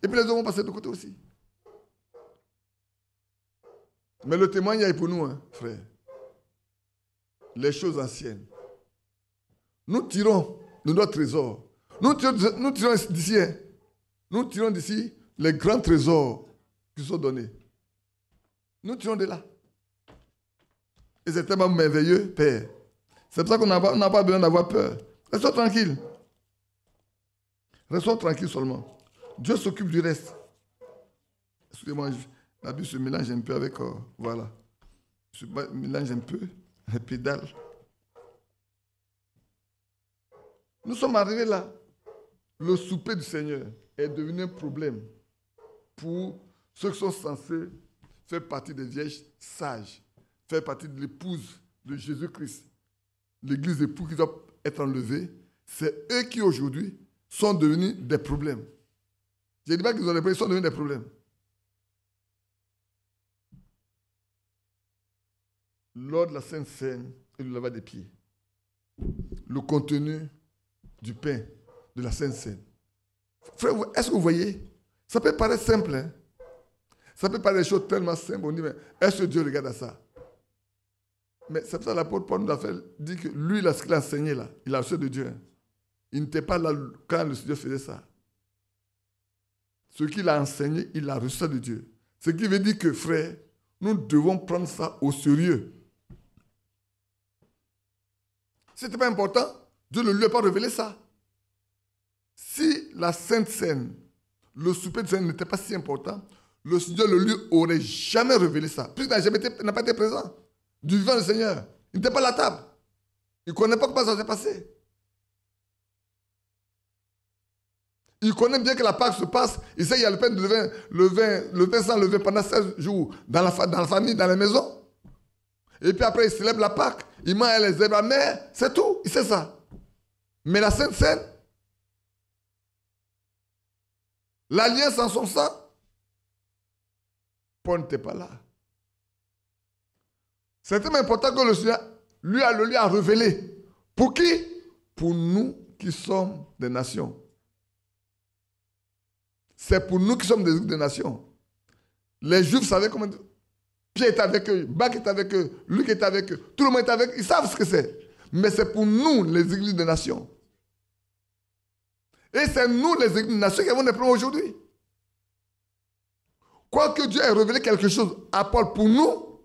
A: Et puis les autres vont passer de côté aussi. Mais le témoignage est pour nous, hein, frère. Les choses anciennes. Nous tirons de notre trésor. Nous tirons d'ici, hein. Nous tirons d'ici les grands trésors qui sont donnés. Nous tirons de là. Et c'est tellement merveilleux, Père. C'est pour ça qu'on n'a pas besoin d'avoir peur. Restons tranquilles. Restons tranquilles seulement. Dieu s'occupe du reste. Excusez-moi, la Bible se mélange un peu avec... voilà. Se mélange un peu les pédales. Nous sommes arrivés là. Le souper du Seigneur est devenu un problème pour ceux qui sont censés faire partie des vierges sages, faire partie de l'épouse de Jésus-Christ. L'église époux qui doit être enlevée, c'est eux qui aujourd'hui sont devenus des problèmes. Je ne dis pas qu'ils ont des problèmes, ils sont devenus des problèmes. Lors de la Sainte Seine et du lavage des pieds, le contenu du pain de la Sainte Seine. Frère, est-ce que vous voyez? Ça peut paraître simple, hein? Ça peut paraître des choses tellement simples. On dit, mais est-ce que Dieu regarde à ça? Mais c'est pour ça que l'apôtre Paul nous a dit que lui, là, ce qu'il a enseigné, là, il a reçu de Dieu. Hein. Il n'était pas là quand le Seigneur faisait ça. Ce qu'il a enseigné, il a reçu de Dieu. Ce qui veut dire que, frère, nous devons prendre ça au sérieux. Si ce n'était pas important, Dieu ne lui a pas révélé ça. Si la Sainte Seine, le souper de Seine n'était pas si important, le Seigneur ne lui aurait jamais révélé ça. Puisqu'il n'a pas été présent du vivant du Seigneur. Il n'était pas à la table. Il ne connaît pas comment ça s'est passé. Il connaît bien que la Pâque se passe. Il sait qu'il y a le pain de le vin sans levain pendant 16 jours dans la famille, dans la maison. Et puis après, il célèbre la Pâque. Il mange les zèbres amers. C'est tout. Il sait ça. Mais la Sainte Seine, l'alliance en son sang, Paul n'était pas là. C'est tellement important que le Seigneur lui a révélé. Pour qui? Pour nous qui sommes des nations. C'est pour nous qui sommes des nations. Les Juifs savaient comment... Pierre était avec eux, Bac était avec eux, Luc était avec eux, tout le monde était avec eux, ils savent ce que c'est. Mais c'est pour nous, les églises des nations. Et c'est nous, les églises des nations, qui avons des problèmes aujourd'hui. Quoique Dieu ait révélé quelque chose à Paul pour nous,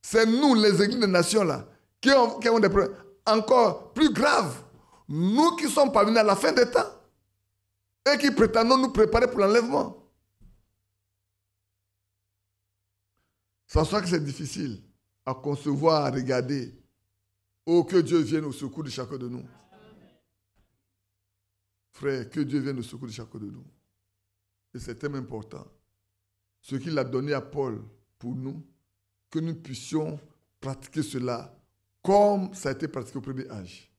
A: c'est nous, les églises des nations, là, qui avons des problèmes encore plus graves. Nous qui sommes parvenus à la fin des temps et qui prétendons nous préparer pour l'enlèvement. Ça soit que c'est difficile à concevoir, à regarder. Oh, que Dieu vienne au secours de chacun de nous. Frère, que Dieu vienne au secours de chacun de nous. Et c'est tellement important. Ce qu'il a donné à Paul pour nous, que nous puissions pratiquer cela comme ça a été pratiqué au premier âge.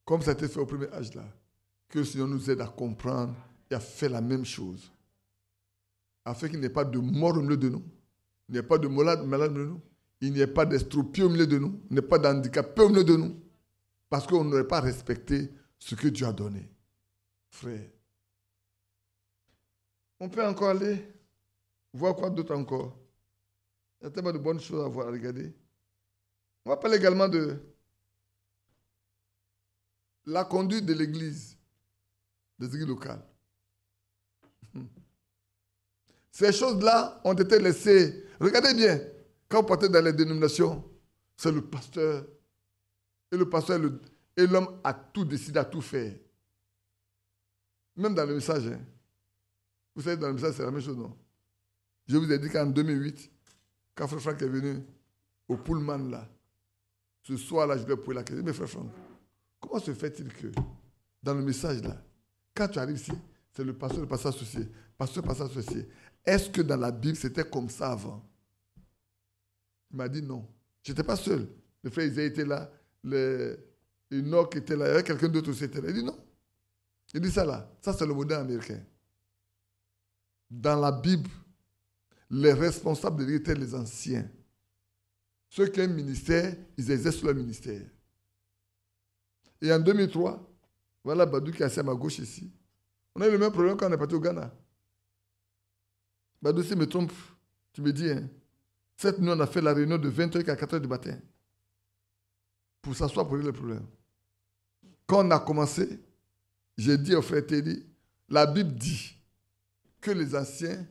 A: Comme ça a été fait au premier âge là. Que le Seigneur nous aide à comprendre et à faire la même chose. Afin qu'il n'y ait pas de mort au milieu de nous. Il n'y ait pas de malade au milieu de nous. Il n'y ait pas d'estropié au milieu de nous. Il n'y ait pas d'handicapé au milieu de nous. Parce qu'on n'aurait pas respecté ce que Dieu a donné. Frère. On peut encore aller voir quoi d'autre encore. Il y a tellement de bonnes choses à voir, à regarder. On va parler également de la conduite de l'Église, des églises locales. Ces choses-là ont été laissées. Regardez bien, quand vous partez dans les dénominations, c'est le pasteur. Et le pasteur et l'homme a tout décidé, a tout fait. Même dans le message. Hein. Vous savez, dans le message, c'est la même chose, non? Je vous ai dit qu'en 2008, quand Frère Franck est venu au Pullman, là, ce soir-là, je lui ai posé la question. Mais Frère Franck, comment se fait-il que, dans le message, là, quand tu arrives ici, c'est le pasteur associé, pasteur associé. Est-ce que dans la Bible, c'était comme ça avant? Il m'a dit non. Je n'étais pas seul. Le frère Isaïe était là, Enoch était là, il y avait quelqu'un d'autre aussi était là. Il dit non. Il dit ça là, ça c'est le modèle américain. Dans la Bible, les responsables de l'Église étaient les anciens. Ceux qui ont un ministère, ils exercent leur ministère. Et en 2003, voilà Badou qui est assis à ma gauche ici. On a eu le même problème quand on est parti au Ghana. Badou, si je me trompe, tu me dis, hein, cette nuit, on a fait la réunion de 20h à 4h du matin pour s'asseoir pour régler le problème. Quand on a commencé, j'ai dit au frère Teddy, la Bible dit que les anciens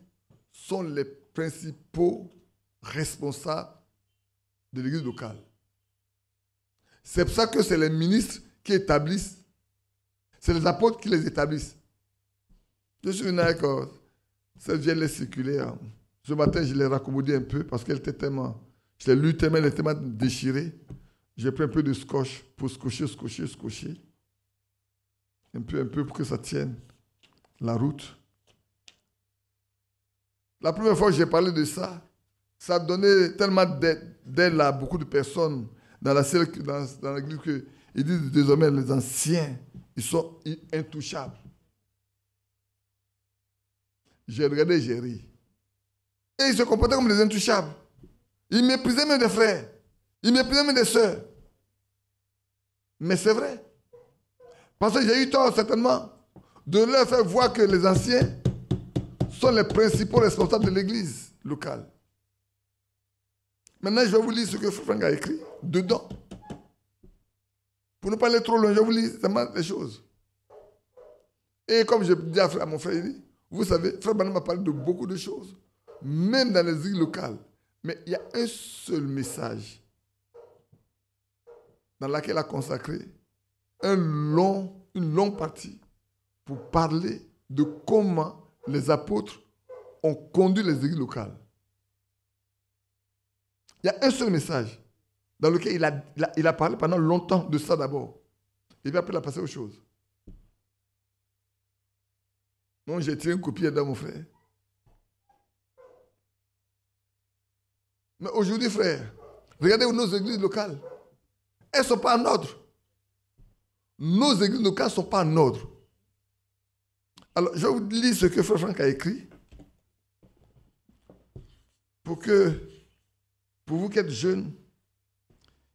A: sont les principaux responsables de l'église locale. C'est pour ça que c'est les ministres qui établissent, c'est les apôtres qui les établissent. Je suis venu avec cette vieille lettre circulaire. Ce matin, je l'ai raccommodée un peu parce qu'elle était tellement, je l'ai lu tellement, elle était tellement déchirée. J'ai pris un peu de scotch pour scotcher. Un peu pour que ça tienne la route. La première fois que j'ai parlé de ça, ça a donné tellement d'aide à beaucoup de personnes dans l'église qu'ils disent désormais les anciens, ils sont intouchables. J'ai regardé, j'ai ri. Et ils se comportaient comme des intouchables. Ils méprisaient même des frères. Ils méprisaient même des sœurs. Mais c'est vrai. Parce que j'ai eu tort, certainement, de leur faire voir que les anciens sont les principaux responsables de l'église locale. Maintenant, je vais vous lire ce que Frère Franck a écrit dedans. Pour ne pas aller trop loin, je vais vous lire seulement les choses. Et comme je dis à mon frère, il dit, vous savez, Frère Branham m'a parlé de beaucoup de choses, même dans les églises locales. Mais il y a un seul message dans lequel il a consacré une longue partie pour parler de comment les apôtres ont conduit les églises locales. Il y a un seul message dans lequel il a parlé pendant longtemps de ça d'abord. Et puis après, il a passé aux choses. Donc, j'ai tiré une copie dans mon frère. Mais aujourd'hui, frère, regardez nos églises locales. Elles ne sont pas en ordre. Nos églises locales ne sont pas en ordre. Alors, je vais vous lire ce que Frère Franck a écrit. Pour vous qui êtes jeunes,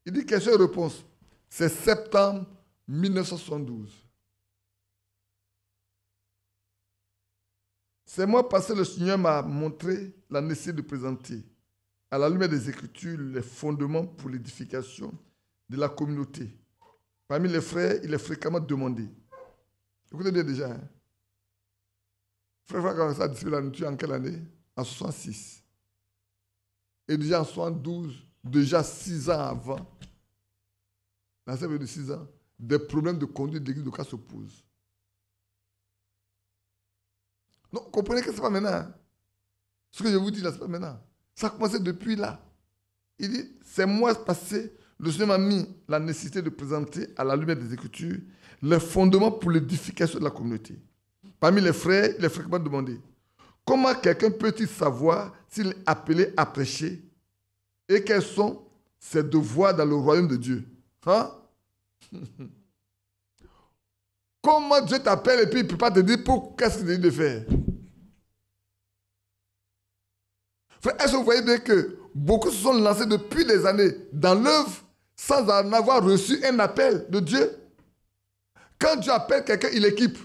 A: il dit question et réponse. C'est septembre 1972. C'est moi passé, le Seigneur m'a montré la nécessité de présenter à la lumière des Écritures les fondements pour l'édification de la communauté. Parmi les frères, il est fréquemment demandé. Écoutez bien déjà. Hein? Frère Franck a distribué la nourriture en quelle année? En 66. Et déjà en 72, déjà 6 ans avant, dans cette période de 6 ans, des problèmes de conduite de l'église locale se posent. Non, comprenez que ce n'est pas maintenant. Hein? Ce que je vous dis là, ce n'est pas maintenant. Ça a commencé depuis là. Il dit, c'est moi passé, le Seigneur m'a mis la nécessité de présenter à la lumière des Écritures les fondements pour l'édification de la communauté. Parmi les frères, il est fréquemment demandé, comment quelqu'un peut-il savoir s'il est appelé à prêcher et quels sont ses devoirs dans le royaume de Dieu? Hein? Comment Dieu t'appelle et puis il ne peut pas te dire qu'est-ce qu'il te dit de faire? Frère, est-ce que vous voyez bien que beaucoup se sont lancés depuis des années dans l'œuvre sans en avoir reçu un appel de Dieu? Quand Dieu appelle quelqu'un, il équipe.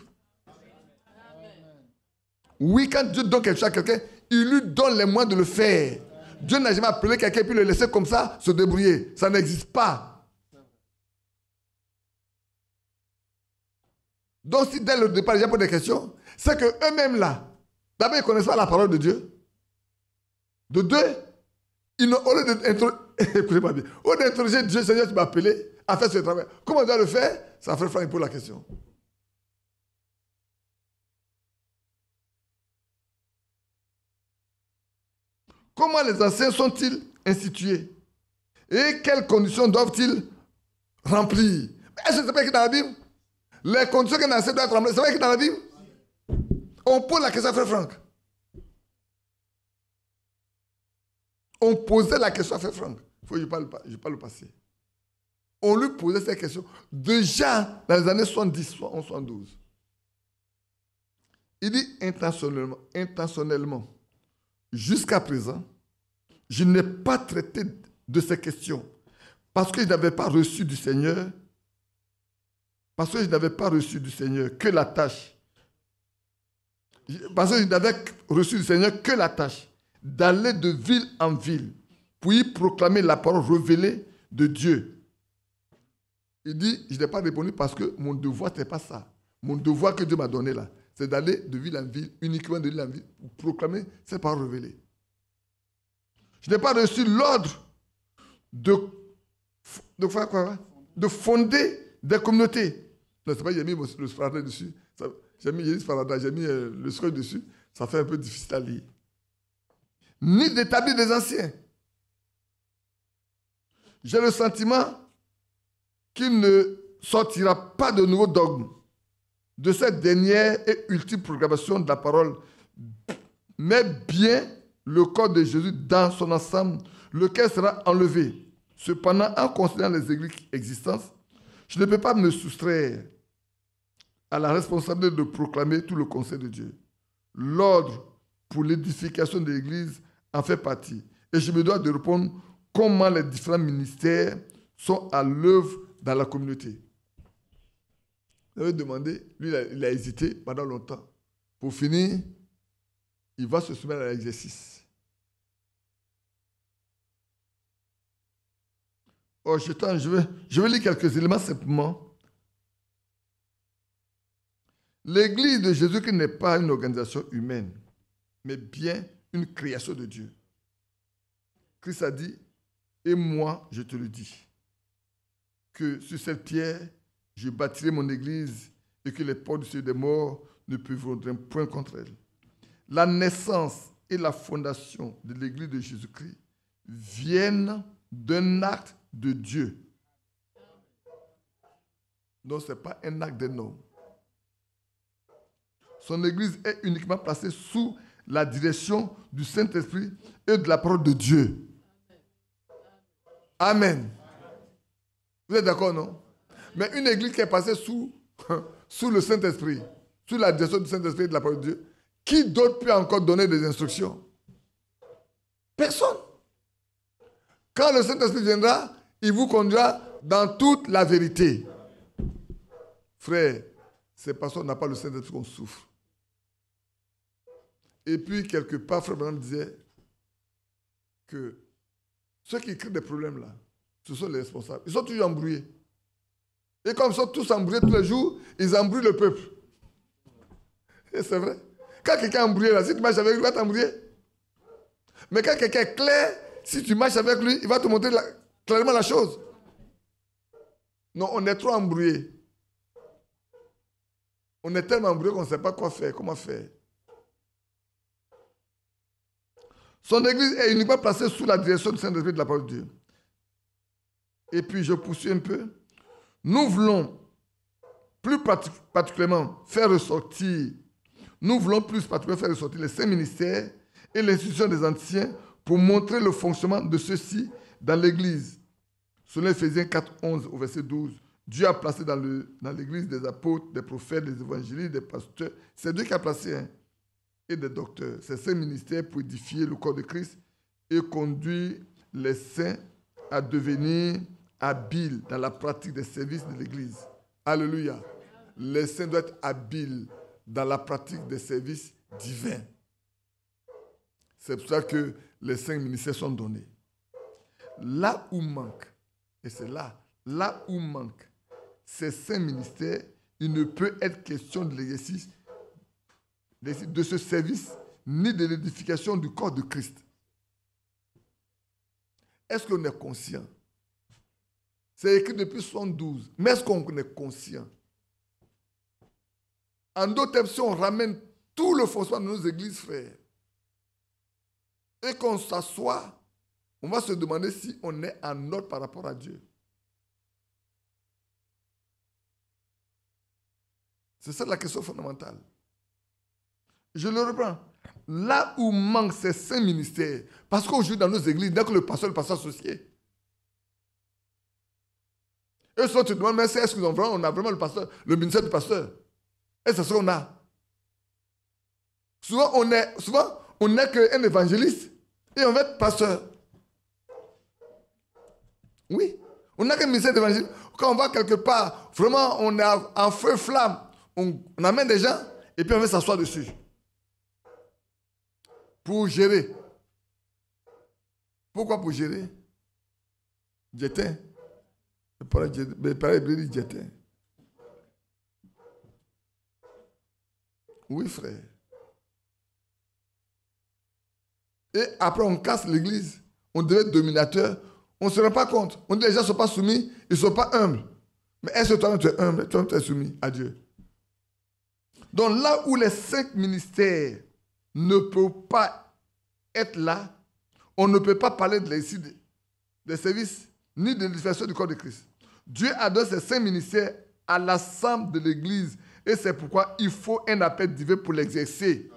A: Oui, quand Dieu donne quelque chose à quelqu'un, il lui donne les moyens de le faire. Dieu n'a jamais appelé quelqu'un et puis le laisser comme ça se débrouiller. Ça n'existe pas. Donc si dès le départ, j'ai posé des questions, c'est qu'eux-mêmes là, d'abord ils ne connaissent pas la parole de Dieu. De deux, ils n'ont, au lieu d'interroger Dieu, Seigneur, tu m'as appelé à faire ce travail. Comment on doit le faire? Ça fait Franck pour la question. Comment les anciens sont-ils institués? Et quelles conditions doivent-ils remplir? Est-ce que c'est pas écrit dans la Bible? Les conditions qu'un ancien doit remplir, c'est pas écrit dans la Bible? On pose la question à Frère Franck. On posait la question à Frère Franck. Il faut que je parle le passé. On lui posait cette question déjà dans les années 70, 72. Il dit intentionnellement, jusqu'à présent, je n'ai pas traité de ces questions parce que je n'avais pas reçu du Seigneur, que la tâche, d'aller de ville en ville pour y proclamer la parole révélée de Dieu. Il dit, je n'ai pas répondu parce que mon devoir n'était pas ça. Mon devoir que Dieu m'a donné là, c'est d'aller de ville en ville, uniquement de ville en ville, pour proclamer cette parole révélée. Je n'ai pas reçu l'ordre de fonder des communautés. Non, c'est pas j'ai mis le sparadrap dessus. J'ai mis le scotch dessus. Ça fait un peu difficile à lire. Ni d'établir des anciens. J'ai le sentiment qu'il ne sortira pas de nouveaux dogmes de cette dernière et ultime proclamation de la parole, mais bien le corps de Jésus dans son ensemble, lequel sera enlevé. Cependant, en considérant les églises existantes, je ne peux pas me soustraire à la responsabilité de proclamer tout le conseil de Dieu. L'ordre pour l'édification de l'Église en fait partie. Et je me dois de répondre comment les différents ministères sont à l'œuvre dans la communauté. Vous avez demandé, lui il a hésité pendant longtemps. Pour finir, il va se soumettre à l'exercice. Oh, je vais lire quelques éléments simplement. L'Église de Jésus-Christ n'est pas une organisation humaine, mais bien une création de Dieu. Christ a dit, et moi, je te le dis, que sur cette pierre, je bâtirai mon Église et que les portes du séjour des morts ne prévaudront point contre elle. La naissance et la fondation de l'Église de Jésus-Christ viennent d'un acte de Dieu. Donc, ce n'est pas un acte d'un homme. Son Église est uniquement placée sous la direction du Saint-Esprit et de la parole de Dieu. Amen. Vous êtes d'accord, non? Mais une Église qui est placée sous le Saint-Esprit, sous la direction du Saint-Esprit et de la parole de Dieu, qui d'autre peut encore donner des instructions? Personne. Quand le Saint-Esprit viendra, il vous conduira dans toute la vérité. Frère, c'est parce qu'on n'a pas le Saint-Esprit qu'on souffre. Et puis, quelque part, Frère Branham disait que ceux qui créent des problèmes là, ce sont les responsables. Ils sont toujours embrouillés. Et comme ils sont tous embrouillés tous les jours, ils embrouillent le peuple. Et c'est vrai. Quand quelqu'un est embrouillé là, si tu marches avec lui, il va t'embrouiller. Mais quand quelqu'un est clair, si tu marches avec lui, il va te montrer clairement la chose. Non, on est trop embrouillés. On est tellement embrouillés qu'on ne sait pas quoi faire, comment faire. Son Église est uniquement placée sous la direction du Saint-Esprit de la parole de Dieu. Et puis, je poursuis un peu. Nous voulons plus particulièrement faire ressortir les 5 ministères et l'institution des anciens pour montrer le fonctionnement de ceux-ci dans l'Église. Selon Ephésiens 4, 11 au verset 12, Dieu a placé dans l'Église des apôtres, des prophètes, des évangélistes, des pasteurs. C'est Dieu qui a placé, et des docteurs. Ces 5 ministères pour édifier le corps de Christ et conduire les saints à devenir habiles dans la pratique des services de l'Église. Alléluia. Les saints doivent être habiles dans la pratique des services divins. C'est pour ça que les 5 ministères sont donnés. Là où manque, et c'est là où manque ces 5 ministères, il ne peut être question de l'exercice de ce service, ni de l'édification du corps de Christ. Est-ce qu'on est conscient? C'est écrit depuis 72. Mais est-ce qu'on est conscient? En d'autres termes, si on ramène tout le fonctionnement de nos églises, frères, et qu'on s'assoit, on va se demander si on est en ordre par rapport à Dieu. C'est ça la question fondamentale. Je le reprends. Là où manquent ces 5 ministères, parce qu'aujourd'hui dans nos églises, dès que le pasteur associé, eux sont te demandent, mais est-ce qu'on a vraiment le ministère du pasteur? Et c'est ce qu'on a. Souvent, on n'est qu'un évangéliste et on va être pasteur. Oui, on n'a qu'un ministère d'évangéliste. Quand on va quelque part, vraiment, on est en feu flamme, on amène des gens et puis on va s'asseoir dessus. Pour gérer. Pourquoi pour gérer? J'étais. J'étais. Oui, frère. Et après, on casse l'église. On devient dominateur. On ne se rend pas compte. On dit les gens ne sont pas soumis, ils ne sont pas humbles. Mais est-ce que toi-même tu es humble? Toi-même tu es soumis à Dieu. Donc là où les 5 ministères ne peuvent pas être là, on ne peut pas parler des services ni de l'édification du corps de Christ. Dieu a donné ces 5 ministères à l'ensemble de l'Église et c'est pourquoi il faut un appel divin pour l'exercer.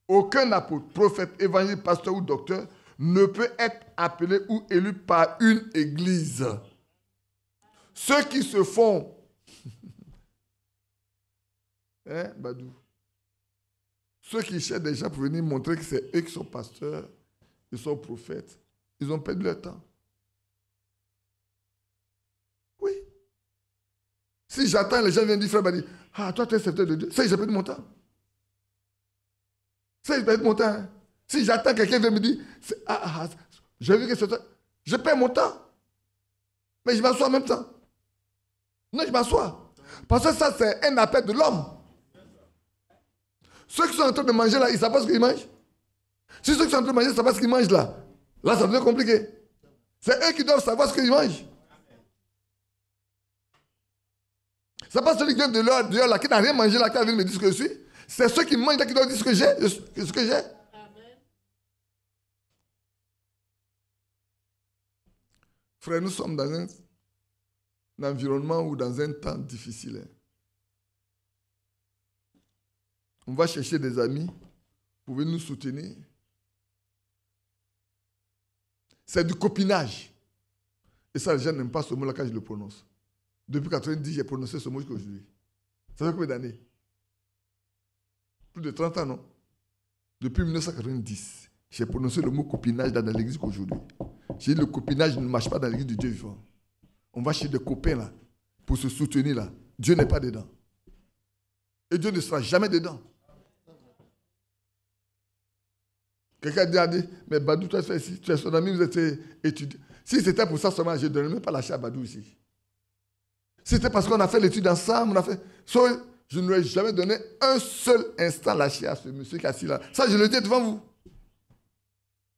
A: Aucun apôtre, prophète, évangéliste, pasteur ou docteur ne peut être appelé ou élu par une Église. Ceux qui se font Badou. Ceux qui cherchent des gens pour venir montrer que c'est eux qui sont pasteurs, ils sont prophètes, ils ont perdu leur temps. Oui. Si j'attends, les gens viennent dire, frère, dire, ah, toi, tu es serviteur de Dieu. Ça, j'ai perdu mon temps. Ça, j'ai perdu mon temps. Hein. Si j'attends, quelqu'un vient me dire, j'ai vu que c'est toi. Je perds mon temps. Mais je m'assois en même temps. Non, je m'assois. Parce que ça, c'est un appel de l'homme. Ceux qui sont en train de manger là, ils ne savent pas ce qu'ils mangent. Si ceux qui sont en train de manger ne savent pas ce qu'ils mangent là, là, ça devient compliqué. C'est eux qui doivent savoir ce qu'ils mangent. Ce n'est pas celui qui vient de dehors là, qui n'a rien mangé là, qui a envie de me dire ce que je suis. C'est ceux qui mangent là qui doivent dire ce que j'ai. Ce que j'ai. Frère, nous sommes dans un environnement ou dans un temps difficile. Hein. On va chercher des amis pour venir nous soutenir. C'est du copinage. Et ça, les gens n'aiment pas ce mot-là quand je le prononce. Depuis 90, j'ai prononcé ce mot jusqu'aujourd'hui. Ça fait combien d'années? Plus de 30 ans, non? Depuis 1990, j'ai prononcé le mot copinage dans l'église qu'aujourd'hui. J'ai dit le copinage ne marche pas dans l'église de Dieu vivant. On va chercher des copains là, pour se soutenir là. Dieu n'est pas dedans. Et Dieu ne sera jamais dedans. Quelqu'un a dit, mais Badou, toi, tu es son ami, vous êtes étudiant. Si c'était pour ça seulement, je ne donnerais même pas lâcher à Badou ici. Si c'était parce qu'on a fait l'étude ensemble, je n'aurais jamais donné un seul instant lâché à ce monsieur qui est assis là. Ça, je le dis devant vous.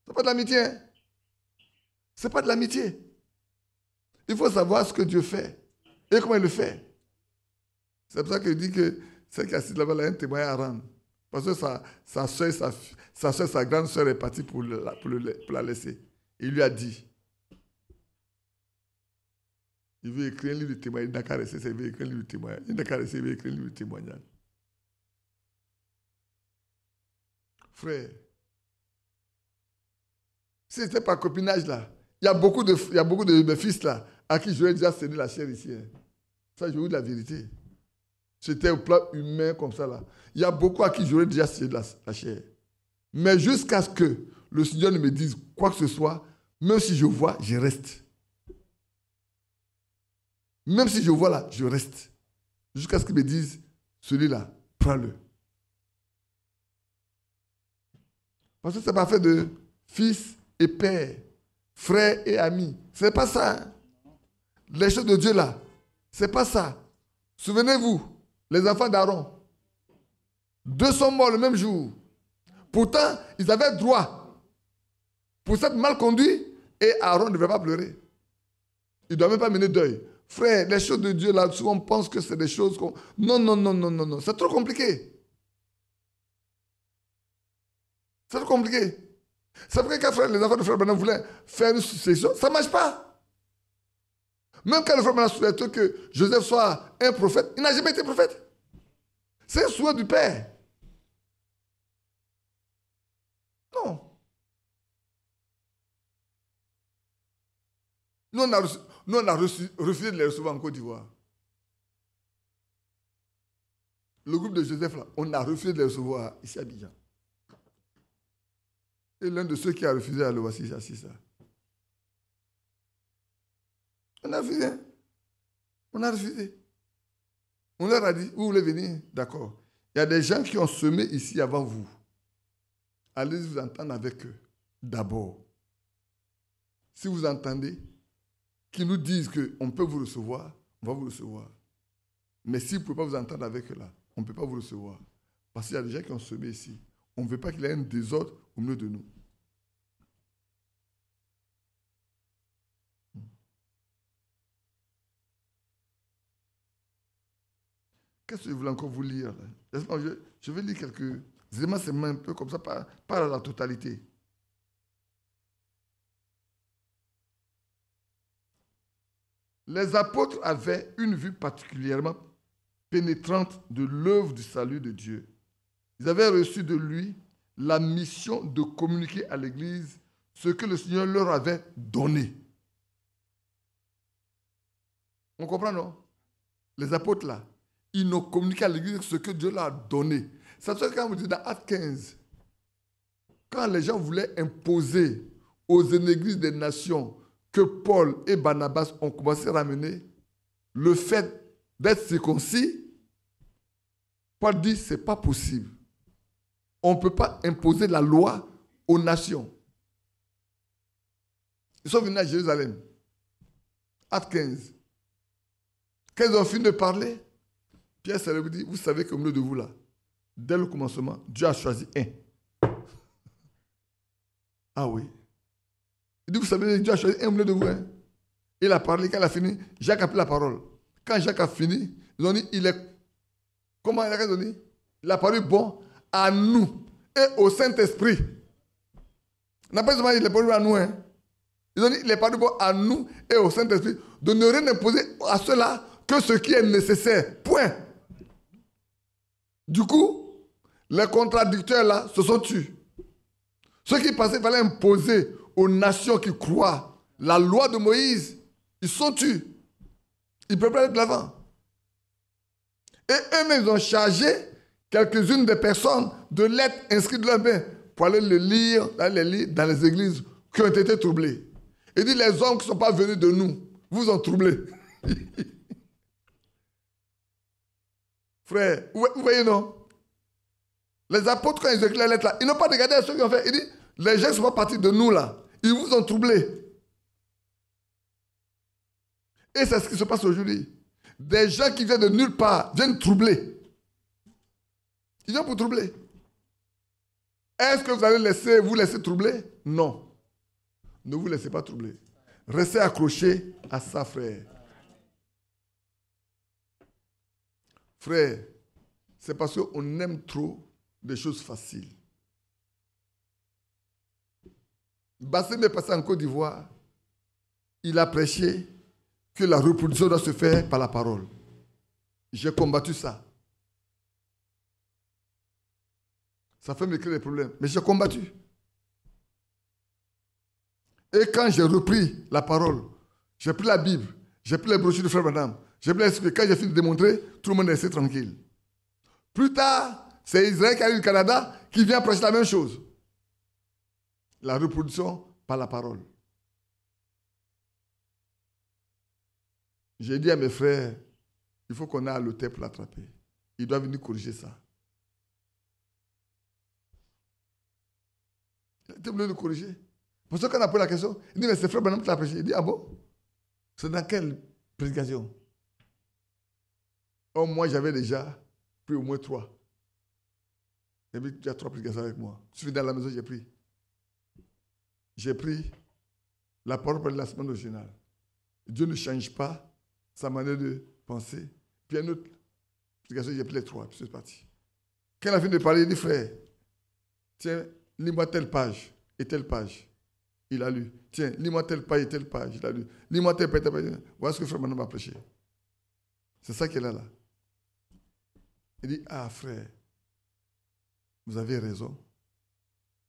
A: Ce n'est pas de l'amitié. Hein? Ce n'est pas de l'amitié. Il faut savoir ce que Dieu fait et comment il le fait. C'est pour ça qu'il dit que celle qui est assise là-bas, elle a un témoignage à rendre. Parce que sa soeur, sa grande soeur est partie pour la laisser. Il lui a dit, il veut écrire un livre de témoignage. Il n'a qu'à rester, il veut écrire un livre de témoignage. Il n'a qu'à rester, il veut écrire un livre de témoignage. Frère, si ce n'était pas copinage là, il y a beaucoup de mes fils là, à qui j'aurais déjà cédé la chair ici. Hein. Ça, je vous dis la vérité. C'était au plan humain comme ça là. Il y a beaucoup à qui j'aurais déjà cédé la chair. Mais jusqu'à ce que le Seigneur ne me dise quoi que ce soit, même si je vois, je reste. Même si je vois là, je reste. Jusqu'à ce qu'il me dise, celui-là, prends-le. Parce que ce n'est pas fait de fils et père, frère et ami. Ce n'est pas ça. Les choses de Dieu là, ce n'est pas ça. Souvenez-vous, les enfants d'Aaron, 2 sont morts le même jour. Pourtant, ils avaient droit pour s'être mal conduits et Aaron ne devait pas pleurer. Il ne doit même pas mener deuil. Frère, les choses de Dieu, là, souvent on pense que c'est des choses qu'on... Non. C'est trop compliqué. C'est trop compliqué. C'est vrai que les enfants de frère Branham voulaient faire une succession. Ça ne marche pas. Même quand le frère Branham souhaitait que Joseph soit un prophète, il n'a jamais été prophète. C'est un souhait du Père. Non. Nous, on a refusé de les recevoir en Côte d'Ivoire. Le groupe de Joseph, là, on a refusé de les recevoir ici à Abidjan. Et l'un de ceux qui a refusé, le voici assis ça. On a refusé. On a refusé. On leur a dit, vous voulez venir? D'accord. Il y a des gens qui ont semé ici avant vous. Allez vous entendre avec eux. D'abord. Si vous entendez, qu'ils nous disent qu'on peut vous recevoir, on va vous recevoir. Mais si vous ne pouvez pas vous entendre avec eux là, on ne peut pas vous recevoir. Parce qu'il y a des gens qui ont semé ici. On ne veut pas qu'il y ait un désordre au milieu de nous. Qu'est-ce que je voulais encore vous lire là? Je vais lire quelques éléments, c'est un peu comme ça, pas la totalité. Les apôtres avaient une vue particulièrement pénétrante de l'œuvre du salut de Dieu. Ils avaient reçu de lui la mission de communiquer à l'Église ce que le Seigneur leur avait donné. On comprend, non? Les apôtres, là, ils n'ont communiqué à l'Église ce que Dieu leur a donné. C'est pour ça que quand vous dites dans Acte 15, quand les gens voulaient imposer aux églises des nations que Paul et Barnabas ont commencé à ramener, le fait d'être circoncis, Paul dit ce n'est pas possible. On ne peut pas imposer la loi aux nations. Ils sont venus à Jérusalem. Acte 15. Quand ils ont fini de parler, Pierre s'est levé et dit, vous savez qu'au milieu de vous là, dès le commencement, Dieu a choisi un. Ah oui. Il dit, vous savez, Dieu a choisi un au milieu de vous. Hein? Il a parlé, quand il a fini, Jacques a pris la parole. Quand Jacques a fini, ils ont dit, il est... Comment il a dit? Il a paru bon à nous et au Saint-Esprit. On n'a pas seulement dit, il est paru à nous. Hein? Ils ont dit, il est paru bon à nous et au Saint-Esprit de ne rien imposer à cela que ce qui est nécessaire. Point. Du coup, les contradicteurs là se sont tués. Ceux qui pensaient qu'il fallait imposer aux nations qui croient la loi de Moïse, ils sont tués. Ils ne peuvent pas aller de l'avant. Et eux-mêmes, ils ont chargé quelques-unes des personnes de lettres inscrites de leur main pour aller les lire dans les églises qui ont été troublées. Il dit, les hommes qui ne sont pas venus de nous, vous ont troublés. Frère, vous voyez, non? Les apôtres, quand ils écrivent la lettre là, ils n'ont pas regardé à ceux qui ont fait. Il dit, les gens ne sont pas partis de nous là. Ils vous ont troublés. Et c'est ce qui se passe aujourd'hui. Des gens qui viennent de nulle part viennent troubler. Ils viennent pour troubler. Est-ce que vous allez vous laisser troubler? Non. Ne vous laissez pas troubler. Restez accrochés à ça, frère. Frère, c'est parce qu'on aime trop des choses faciles. Bassem est passé en Côte d'Ivoire. Il a prêché que la reproduction doit se faire par la parole. J'ai combattu ça. Ça fait me créer des problèmes. Mais j'ai combattu. Et quand j'ai repris la parole, j'ai pris la Bible, j'ai pris les brochures de Frère Branham, j'ai pris l'esprit. Quand j'ai fini de démontrer, tout le monde est resté tranquille. Plus tard, c'est Israël qui arrive du Canada qui vient prêcher la même chose. La reproduction par la parole. J'ai dit à mes frères, il faut qu'on ait à l'autel pour l'attraper. Il doit venir corriger ça. Il était obligé de corriger. Pour ça, quand on a posé la question, il dit, mais c'est Frère Branham qui l'a prêché. Il dit, ah bon? C'est dans quelle prédication? Oh, moi, j'avais déjà pris au moins 3. Et puis, tu as 3 prédications avec moi. Je suis dans la maison, j'ai pris. J'ai pris la parole pour la semaine originale. Dieu ne change pas sa manière de penser. Puis, une autre prédication, j'ai pris les 3, puis c'est parti. Quand il a fini de parler, il dit, frère, tiens, lis-moi telle page et telle page. Il a lu. Tiens, lis-moi telle page et telle page. Il a lu. Lis-moi telle page et telle page. Voilà ce que Frère Branham a prêché. C'est ça qu'il a là. Il dit, ah frère, vous avez raison.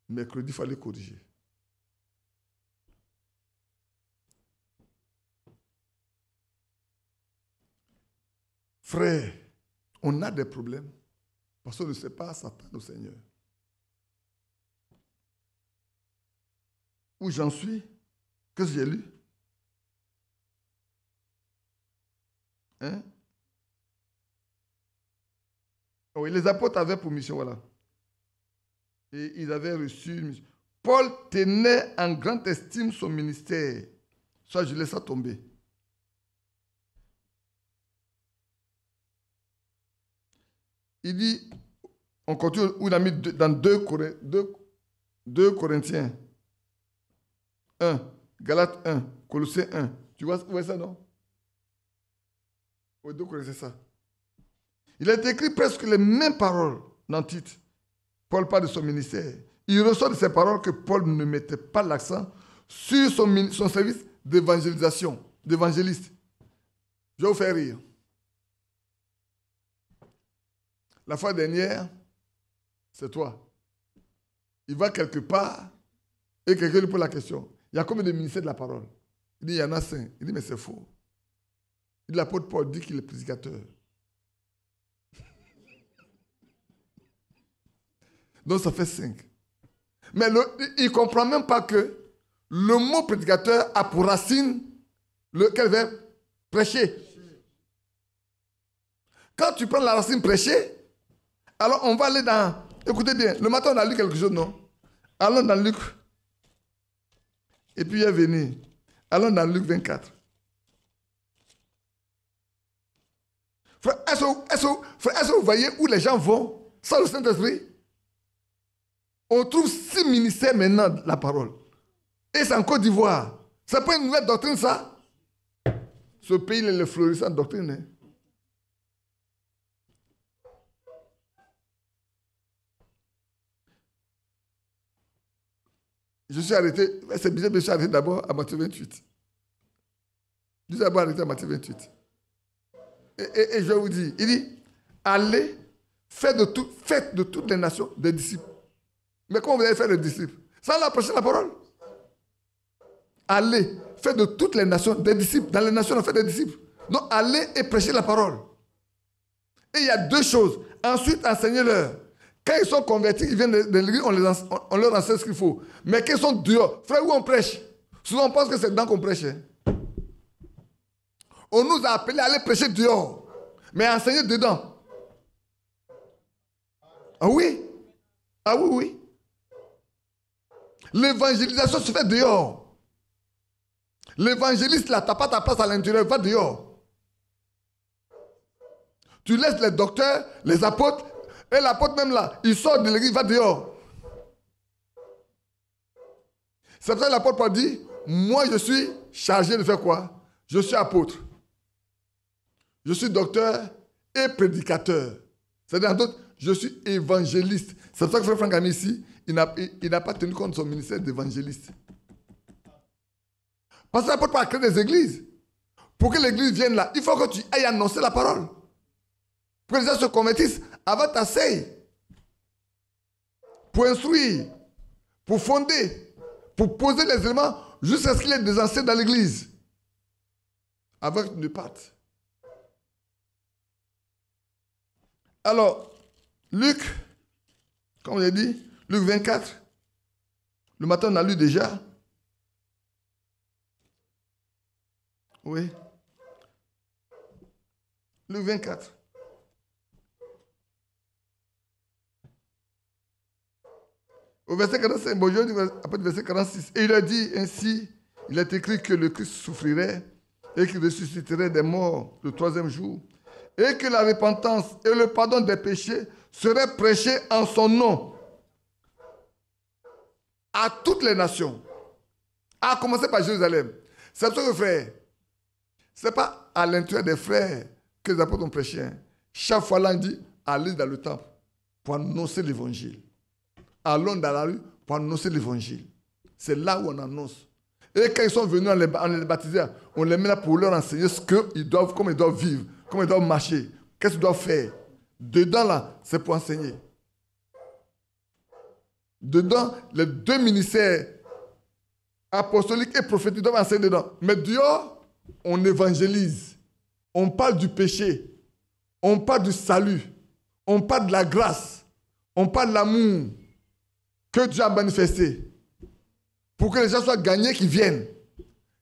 A: Mercredi, il fallait corriger. Frère, on a des problèmes parce qu'on ne sait pas s'attendre au Seigneur. Où j'en suis? Qu'est-ce que j'ai lu? Hein? Oui, les apôtres avaient pour mission, voilà. Et ils avaient reçu une mission. Paul tenait en grande estime son ministère. Soit je laisse ça tomber. Il dit, on continue, où il a mis dans 2 Corinthiens 1, Galates 1, Colossiens 1. Tu vois où est ça, non? Oui, 2 Corinthiens, c'est ça. Il a écrit presque les mêmes paroles dans le titre. Paul parle de son ministère. Il ressort de ces paroles que Paul ne mettait pas l'accent sur son service d'évangélisation, d'évangéliste. Je vais vous faire rire. La fois dernière, c'est toi. Il va quelque part et quelqu'un lui pose la question. Il y a combien de ministères de la parole? Il dit, il y en a 5. Il dit, mais c'est faux. Il dit, l'apôtre Paul dit qu'il est prédicateur. Donc ça fait 5. Mais il ne comprend même pas que le mot prédicateur a pour racine quel verbe? Prêcher. Quand tu prends la racine prêcher, alors on va aller dans... Écoutez bien, le matin on a lu quelque chose, non? Allons dans Luc. Et puis il est venu. Allons dans Luc 24. Frère, est-ce que vous voyez où les gens vont sans le Saint-Esprit? On trouve 6 ministères maintenant de la parole. Et c'est en Côte d'Ivoire. C'est pas une nouvelle doctrine, ça? Ce pays, il est le florissant de doctrine. Hein? Je suis arrêté, c'est bizarre, mais je suis arrêté d'abord à Matthieu 28. Je suis d'abord arrêté à Matthieu 28. Et je vais vous dire, il dit, allez, faites de toutes les nations des disciples. Mais comment vous allez faire des disciples? Sans leur prêcher la parole. Allez, faites de toutes les nations des disciples. Dans les nations, on fait des disciples. Donc, allez et prêchez la parole. Et il y a 2 choses. Ensuite, enseignez-leur. Quand ils sont convertis, ils viennent de l'église, on leur enseigne ce qu'il faut. Mais quand ils sont dehors, frère, où on prêche? Souvent, on pense que c'est dedans qu'on prêche. Hein? On nous a appelés à aller prêcher dehors, mais à enseigner dedans. Ah oui? Ah oui, oui. L'évangélisation se fait dehors. L'évangéliste, là, tu n'as pas ta place à l'intérieur, va dehors. Tu laisses les docteurs, les apôtres, et l'apôtre même là, il sort de l'église, il va dehors. C'est pour ça que l'apôtre Paul dit, moi je suis chargé de faire quoi? Je suis apôtre. Je suis docteur et prédicateur. C'est-à-dire, en d'autres, je suis évangéliste. C'est pour ça que frère Franck a mis ici, il n'a pas tenu compte de son ministère d'évangéliste. Parce que l'apôtre Paul a créé des églises. Pour que l'église vienne là, il faut que tu ailles annoncer la parole. Pour que les gens se convertissent avant ta seille. Pour instruire, pour fonder, pour poser les éléments jusqu'à ce qu'il y ait des anciens dans l'église. Avant que tu ne partes. Alors, Luc, comme on a dit, Luc 24, le matin on a lu déjà. Oui. Luc 24. Au verset 45, bonjour, après le verset 46. Et il a dit ainsi, il est écrit que le Christ souffrirait et qu'il ressusciterait des morts le 3e jour. Et que la repentance et le pardon des péchés seraient prêchés en son nom à toutes les nations. À commencer par Jérusalem. C'est pour ça que frère, ce n'est pas à l'intérieur des frères que les apôtres ont prêché. Hein. Chaque fois là, on dit, allez dans le temple pour annoncer l'évangile. Allons dans la rue pour annoncer l'évangile. C'est là où on annonce. Et quand ils sont venus, on les baptisait, on les met là pour leur enseigner comment ils doivent vivre, comment ils doivent marcher, qu'est-ce qu'ils doivent faire. Dedans là, c'est pour enseigner. Dedans, les 2 ministères apostoliques et prophétiques doivent enseigner dedans. Mais dehors, on évangélise. On parle du péché. On parle du salut. On parle de la grâce. On parle de l'amour que Dieu a manifesté. Pour que les gens soient gagnés, qu'ils viennent.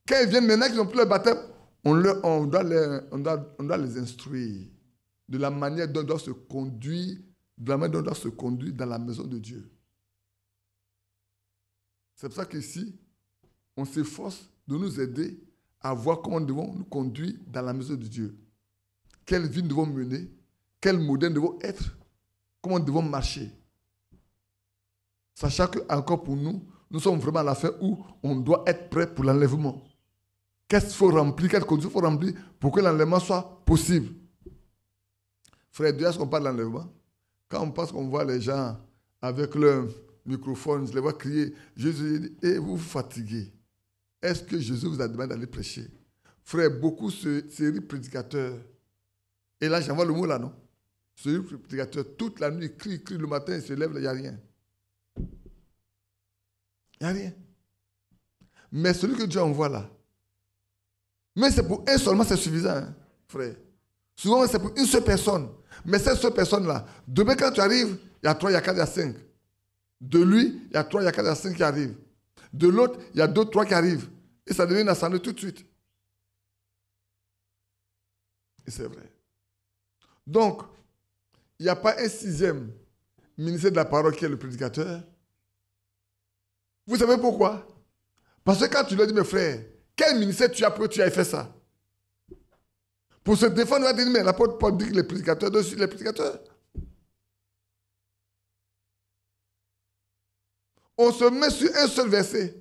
A: Quand ils viennent maintenant, qu'ils n'ont plus le baptême, on doit les instruire de la manière dont ils doivent se conduire, dans la maison de Dieu. C'est pour ça qu'ici, on s'efforce de nous aider à voir comment nous devons nous conduire dans la maison de Dieu. Quelle vie nous devons mener, quel modèle nous devons être, comment nous devons marcher. Sachant que, encore pour nous, nous sommes vraiment à la fin où on doit être prêt pour l'enlèvement. Qu'est-ce qu'il faut remplir, quelles conditions il faut remplir pour que l'enlèvement soit possible. Frère, déjà, est-ce qu'on parle d'enlèvement? Quand on pense qu'on voit les gens avec leur microphone, je les vois crier, Jésus dit, et vous vous fatiguez. Est-ce que Jésus vous a demandé d'aller prêcher? Frère, beaucoup se prédicateurs. Et là, j'envoie le mot là, non? Ce prédicateur, toute la nuit, il crie le matin, il se lève, il n'y a rien. Il n'y a rien. Mais celui que Dieu envoie là, mais c'est pour un seulement, c'est suffisant, hein, frère. Souvent, c'est pour une seule personne. Mais cette seule personne-là, demain quand tu arrives, il y a 3, il y a 4, il y a 5. De lui, il y a 3, il y a 4, il y a 5 qui arrivent. De l'autre, il y a 2, 3 qui arrivent. Et ça devient une assemblée tout de suite. Et c'est vrai. Donc, il n'y a pas un 6e ministère de la parole qui est le prédicateur. Vous savez pourquoi? Parce que quand tu leur dis, mes frères, quel ministère tu as pour que tu aies fait ça? Pour se défendre, il va dire, mais l'apôtre Paul dit que les prédicateurs, dessus les prédicateurs. On se met sur un seul verset.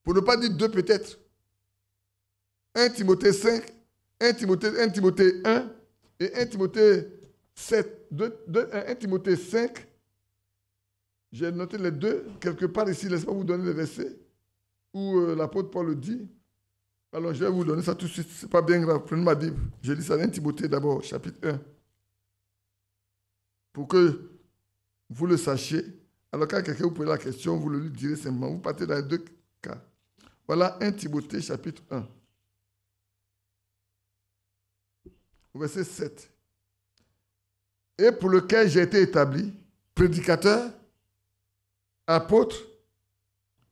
A: Pour ne pas dire 2 peut-être. 1 Timothée 5, 1 Timothée 1 et 1 Timothée 7. 1 Timothée 5. J'ai noté les 2 quelque part ici. Laissez-moi vous donner les versets où l'apôtre Paul le dit. Alors je vais vous donner ça tout de suite. Ce n'est pas bien grave. Prenez ma Bible. Je lis ça 1 Timothée d'abord, chapitre 1. Pour que vous le sachiez. Alors quand quelqu'un vous pose la question, vous le direz simplement. Vous partez dans les 2 cas. Voilà 1 Timothée chapitre 1. Verset 7. Et pour lequel j'ai été établi, prédicateur, apôtre,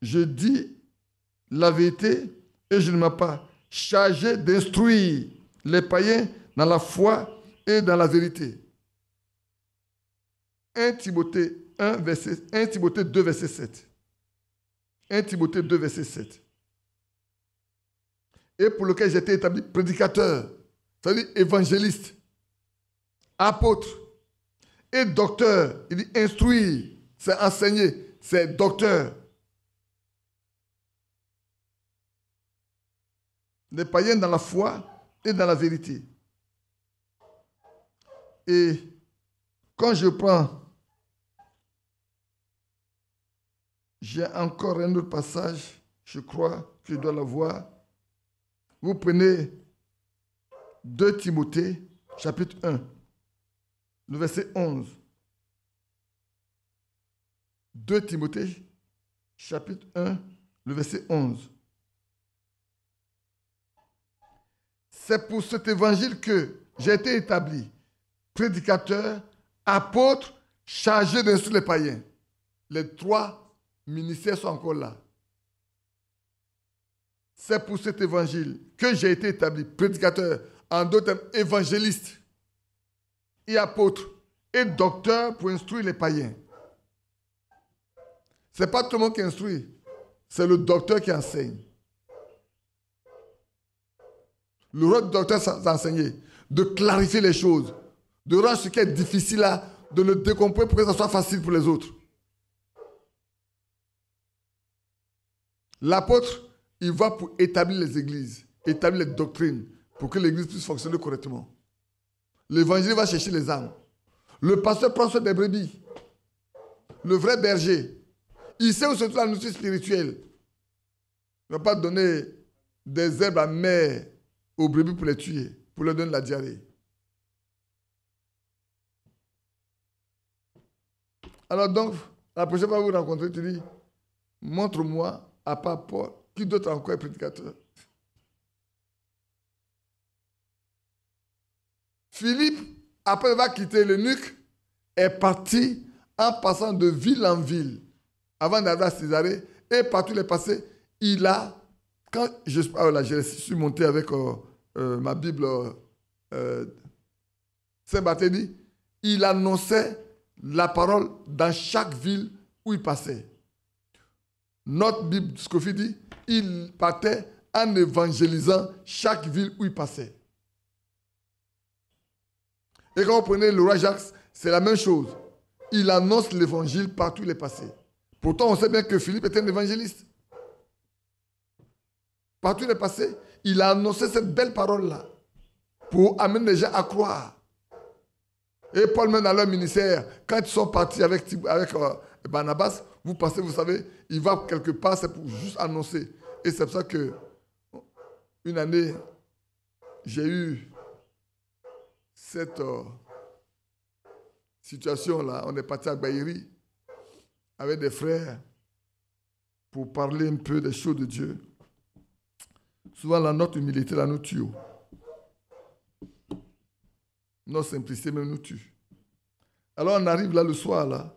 A: je dis la vérité et je ne mens pas, chargé d'instruire les païens dans la foi et dans la vérité. 1 Timothée 1 Timothée 2, verset 7. 1 Timothée 2, verset 7. Et pour lequel j'ai été établi prédicateur, c'est-à-dire évangéliste, apôtre et docteur. Il dit instruire, c'est enseigner, c'est docteur. Les païens dans la foi et dans la vérité. Et quand je prends, j'ai encore un autre passage, je crois que je dois l'avoir. Vous prenez 2 Timothée, chapitre 1, le verset 11. 2 Timothée, chapitre 1, le verset 11. C'est pour cet évangile que j'ai été établi, prédicateur, apôtre, chargé d'instruire les païens. Les 3 ministères sont encore là. C'est pour cet évangile que j'ai été établi, prédicateur, en d'autres termes, évangéliste et apôtre et docteur pour instruire les païens. Ce n'est pas tout le monde qui instruit, c'est le docteur qui enseigne. Le rôle du docteur, c'est d'enseigner, de clarifier les choses, de rendre ce qui est difficile là, de le décomposer pour que ça soit facile pour les autres. L'apôtre, il va pour établir les églises, établir les doctrines, pour que l'église puisse fonctionner correctement. L'évangile va chercher les âmes. Le pasteur prend soin des brebis. Le vrai berger. Il sait où se trouve la nourriture spirituelle. Il ne va pas donner des herbes amères aux brebis pour les tuer, pour leur donner la diarrhée. Alors donc, la prochaine fois que vous rencontrez, tu dis, montre-moi, à part Paul, qui d'autre encore est prédicateur? Philippe, après avoir quitté l'eunuque, est parti en passant de ville en ville, avant d'arriver à Césarée, et partout il est passé, il a, quand je suis monté avec ma Bible, Saint-Barthélemy, il annonçait la parole dans chaque ville où il passait. Notre Bible, Scofield dit, il partait en évangélisant chaque ville où il passait. Et quand vous prenez le roi Jacques, c'est la même chose. Il annonce l'évangile partout où il est passé. Pourtant, on sait bien que Philippe était un évangéliste. Partout où il est passé, il a annoncé cette belle parole-là pour amener les gens à croire. Et Paul, même dans leur ministère, quand ils sont partis avec Barnabas, vous passez, vous savez, il va quelque part, c'est pour juste annoncer. Et c'est pour ça que une année, j'ai eu cette situation-là. On est parti à Baïri avec des frères pour parler un peu des choses de Dieu. Souvent, notre humilité, là, nous tue. Notre simplicité même nous tue. Alors, on arrive là le soir, là.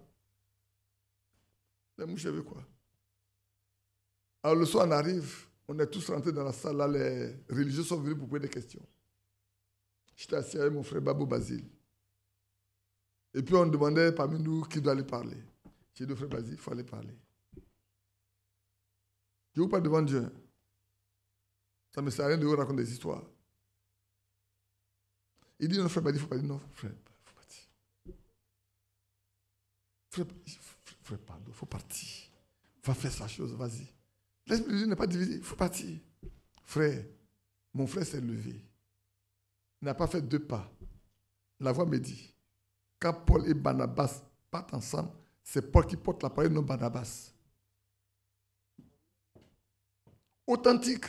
A: Les mouches avec quoi? Alors le soir, on arrive, on est tous rentrés dans la salle, là, les religieux sont venus pour poser des questions. J'étais assis avec mon frère Babou Basile. Et puis on demandait parmi nous qui doit aller parler. J'ai dit au frère Basile, il faut aller parler. Je vous parle devant Dieu. Ça ne me sert à rien de vous raconter des histoires. Il dit non, frère Basile, il ne faut pas dire non, frère, il faut partir. Frère, pardon, il faut partir. Va faire sa chose, vas-y. L'Esprit de Dieu n'est pas divisé, il faut partir. Frère, mon frère s'est levé. Il n'a pas fait 2 pas. La voix me dit, quand Paul et Barnabas partent ensemble, c'est Paul qui porte la parole, non Barnabas. Authentique.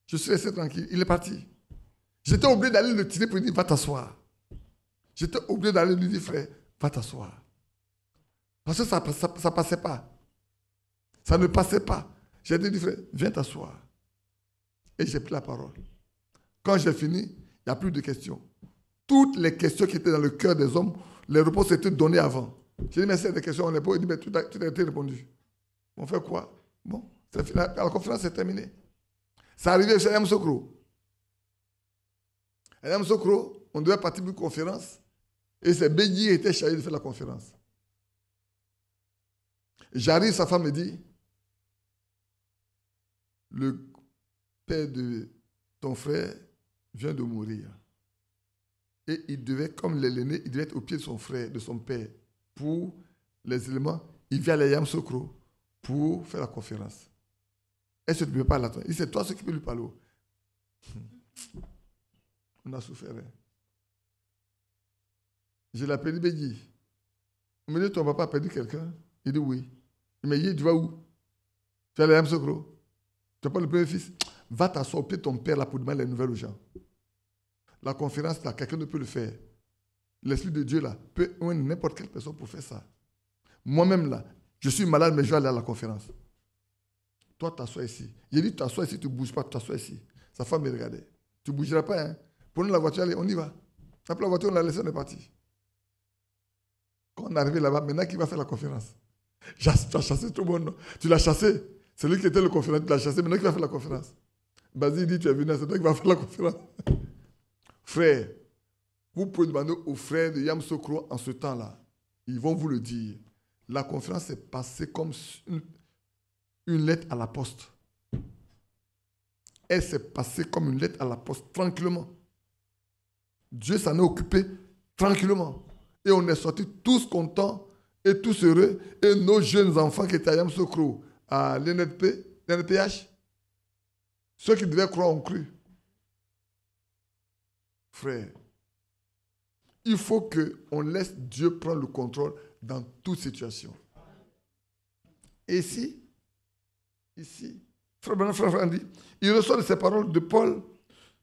A: Je suis resté tranquille. Il est parti. J'étais obligé d'aller le tirer pour lui dire, va t'asseoir. J'étais obligé d'aller lui dire, frère, va t'asseoir. Parce que ça ne passait pas. Ça ne passait pas. J'ai dit, frère, viens t'asseoir. Et j'ai pris la parole. Quand j'ai fini, il n'y a plus de questions. Toutes les questions qui étaient dans le cœur des hommes, les réponses étaient données avant. J'ai dit, mais c'est des questions, on n'est pas. Il dit, mais tout a été répondu. On fait quoi? Bon, la conférence est terminée. Ça arrivait chez Ayam Sokro. Ayam Sokro, on devait partir pour une conférence. Et c'est Bédi qui était chargé de faire la conférence. J'arrive, sa femme me dit, le père de ton frère vient de mourir. Et il devait, comme l'aîné, il devait être au pied de son frère, de son père, pour les éléments. Il vient à l'Ayam Sokro pour faire la conférence. Est-ce que tu ne peux pas l'attendre? Il dit, c'est toi ce qui peut lui parler. On a souffert. Je l'ai appelé Bédi. Il me dit, ton papa a perdu quelqu'un? Il dit, oui. Il me dit, tu vas où? Tu vas à l'Ayam Sokro? Tu n'es pas le premier fils? Va t'asseoir au pied de ton père là pour demander les nouvelles aux gens. La conférence là, quelqu'un ne peut le faire. L'Esprit de Dieu là, peut n'importe quelle personne pour faire ça. Moi-même là, je suis malade, mais je vais aller à la conférence. Toi, t'assois ici. J'ai dit, t'assois ici, tu ne bouges pas, tu t'assois ici. Sa femme me regardait. Tu ne bougeras pas, hein. Prenons la voiture, allez, on y va. Après la voiture, on l'a laissé, on est parti. Quand on est arrivé là-bas, maintenant qui va faire la conférence? Tu as chassé tout le monde, non? Tu l'as chassé. C'est lui qui était le conférence, tu l'as chassé, maintenant qui va faire la conférence? Basile dit, tu es venu, c'est toi qui vas faire la conférence. Frère, vous pouvez demander aux frères de Yam Sokro en ce temps-là. Ils vont vous le dire. La conférence s'est passée comme une lettre à la poste. Elle s'est passée comme une lettre à la poste, tranquillement. Dieu s'en est occupé tranquillement. Et on est sortis tous contents et tous heureux. Et nos jeunes enfants qui étaient à Yam Sokro, à l'NPH, ceux qui devaient croire ont cru. Frère, il faut qu'on laisse Dieu prendre le contrôle dans toute situation. Et ici, frère Andy, il ressort de ces paroles de Paul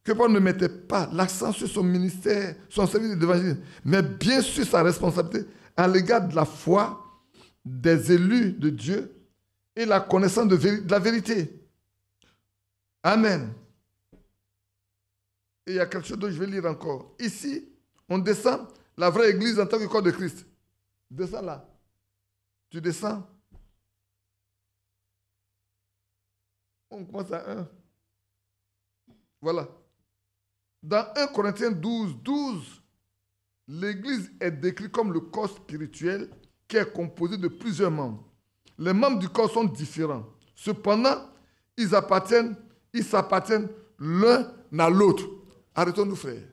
A: que Paul ne mettait pas l'accent sur son ministère, son service d'évangile, mais bien sur sa responsabilité à l'égard de la foi des élus de Dieu et la connaissance de la vérité. Amen. Et il y a quelque chose d'autre, je vais lire encore. Ici, on descend la vraie église en tant que corps de Christ. Descends là. Tu descends. On commence à 1. Voilà. Dans 1 Corinthiens 12, l'église est décrite comme le corps spirituel qui est composé de plusieurs membres. Les membres du corps sont différents. Cependant, ils s'appartiennent l'un à l'autre. Arrêtons-nous, frères.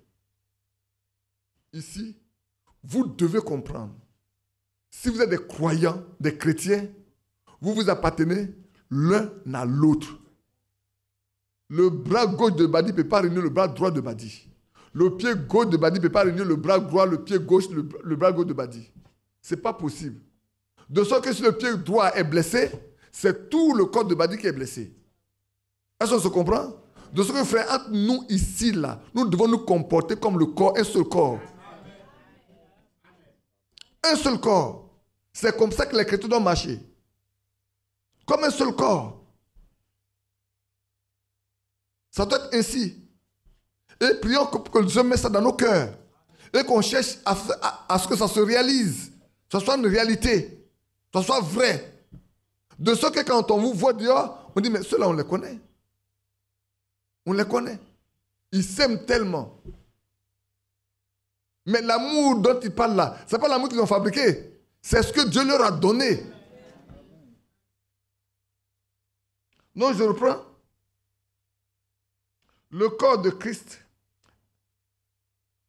A: Ici, vous devez comprendre. Si vous êtes des croyants, des chrétiens, vous vous appartenez l'un à l'autre. Le bras gauche de Badi ne peut pas réunir le bras droit de Badi. Le pied gauche de Badi ne peut pas réunir le bras droit, le pied gauche, le bras gauche de Badi. Ce n'est pas possible. De sorte que si le pied droit est blessé, c'est tout le corps de Badi qui est blessé. Est-ce qu'on se comprend? De ce que, frère, entre nous ici, là, nous devons nous comporter comme le corps, un seul corps. Un seul corps. C'est comme ça que les chrétiens doivent marcher. Comme un seul corps. Ça doit être ainsi. Et prions que Dieu mette ça dans nos cœurs. Et qu'on cherche à ce que ça se réalise. Que ce soit une réalité. Que ce soit vrai. De ce que quand on vous voit dehors, on dit, mais ceux-là, on les connaît. On les connaît. Ils s'aiment tellement. Mais l'amour dont ils parlent là, ce n'est pas l'amour qu'ils ont fabriqué. C'est ce que Dieu leur a donné. Donc, je reprends. Le corps de Christ.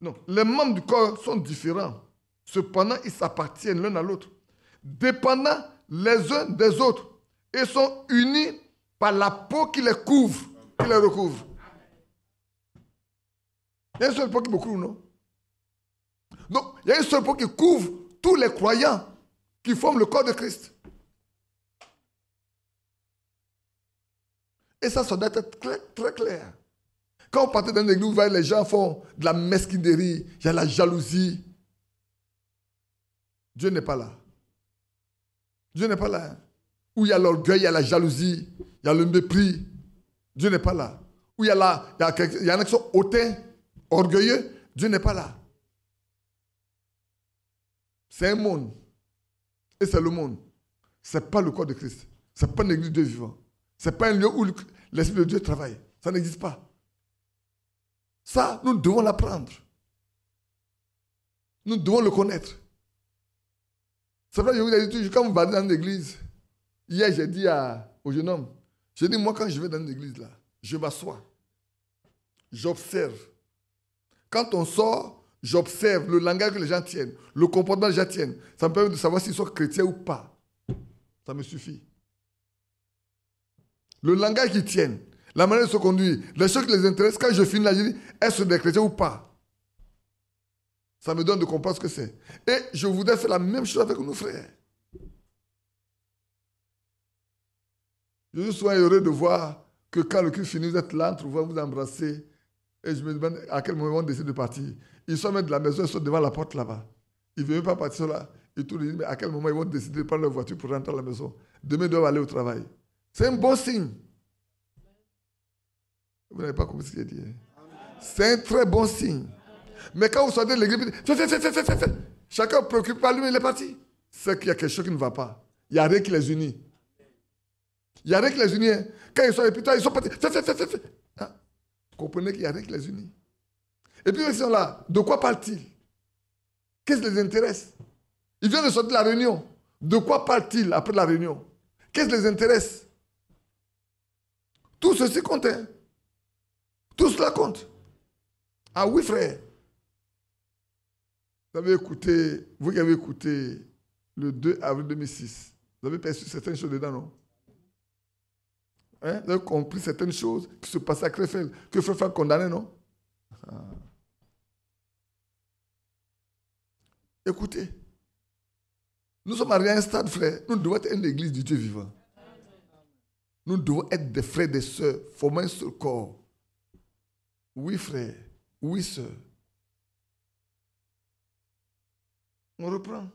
A: Non, les membres du corps sont différents. Cependant, ils s'appartiennent l'un à l'autre, dépendant les uns des autres, et sont unis par la peau qui les couvre, qui les recouvre. Il y a une seule peau qui me couvre, non? Donc, il y a une seule peau qui couvre tous les croyants qui forment le corps de Christ. Et ça doit être très, très clair. Quand on partait dans l'église, les gens font de la mesquinerie, il y a la jalousie. Dieu n'est pas là. Dieu n'est pas là. Où il y a l'orgueil, il y a la jalousie, il y a le mépris. Dieu n'est pas là. Où il y en a qui sont hautains, orgueilleux, Dieu n'est pas là. C'est un monde. Et c'est le monde. Ce n'est pas le corps de Christ. Ce n'est pas une église de Dieu vivant. Ce n'est pas un lieu où l'Esprit de Dieu travaille. Ça n'existe pas. Ça, nous devons l'apprendre. Nous devons le connaître. C'est vrai, je vous ai dit, quand vous allez dans l'église, hier j'ai dit au jeune homme, j'ai dit, moi quand je vais dans l'église là, je m'assois, j'observe. Quand on sort, j'observe le langage que les gens tiennent, le comportement que les gens tiennent. Ça me permet de savoir s'ils sont chrétiens ou pas. Ça me suffit. Le langage qu'ils tiennent, la manière de se conduire, les choses qui les intéressent, quand je finis là, je dis, est-ce que c'est des chrétiens ou pas? Ça me donne de comprendre ce que c'est. Et je voudrais faire la même chose avec nos frères. Je suis souvent heureux de voir que quand le culte finit, vous êtes là, entre vous, vous embrasser. Et je me demande à quel moment ils vont décider de partir. Ils sont même de la maison, ils sont devant la porte là-bas. Ils ne veulent pas partir là. Et tout le monde dit, mais à quel moment ils vont décider de prendre leur voiture pour rentrer à la maison? Demain, ils doivent aller au travail. C'est un bon signe. Vous n'avez pas compris ce qu'il a dit. C'est un très bon signe. Mais quand vous sortez de l'église, fais. Chacun ne préoccupe pas lui, il est parti. C'est qu'il y a quelque chose qui ne va pas. Il n'y a rien qui les unit. Il n'y a rien qui les unit. Hein. Quand ils sont épitants, ils sont partis. Fais. Hein? Vous comprenez qu'il n'y a rien qui les unit. Et puis ils sont là. De quoi parlent-ils? Qu'est-ce qui les intéresse? Ils viennent de sortir de la réunion. De quoi parlent-ils après la réunion? Qu'est-ce qui les intéresse? Tout ceci compte. Hein? Tout cela compte. Ah oui, frère. Vous qui avez écouté le 2 avril 2006, vous avez perçu certaines choses dedans, non? Hein? Vous avez compris certaines choses qui se passaient à Krefeld, que Frère condamnait, non? Ah. Écoutez, nous sommes arrivés à un stade, frère. Nous devons être une église du Dieu vivant. Nous devons être des frères et des sœurs, formant un seul corps. Oui, frère. Oui, sœur. On reprend.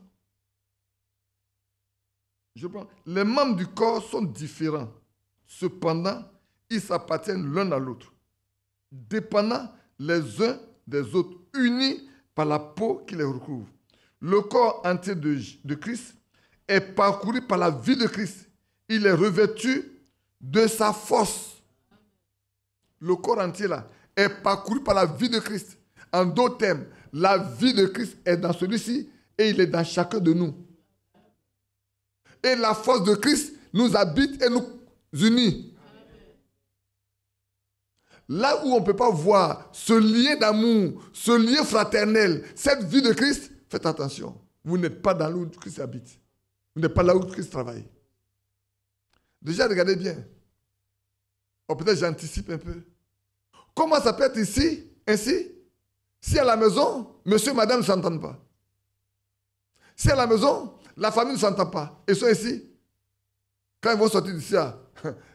A: Je prends. Les membres du corps sont différents. Cependant, ils s'appartiennent l'un à l'autre, dépendant les uns des autres, unis par la peau qui les recouvre. Le corps entier de Christ est parcouru par la vie de Christ. Il est revêtu de sa force. Le corps entier là est parcouru par la vie de Christ. En d'autres termes, la vie de Christ est dans celui-ci et il est dans chacun de nous. Et la force de Christ nous habite et nous unit. Là où on ne peut pas voir ce lien d'amour, ce lien fraternel, cette vie de Christ, faites attention. Vous n'êtes pas dans là où Christ habite. Vous n'êtes pas là où Christ travaille. Déjà, regardez bien. Oh, peut-être j'anticipe un peu. Comment ça peut être ici, ainsi, si à la maison, monsieur et madame ne s'entendent pas? Si à la maison, la famille ne s'entend pas, ils sont ici. Quand ils vont sortir d'ici,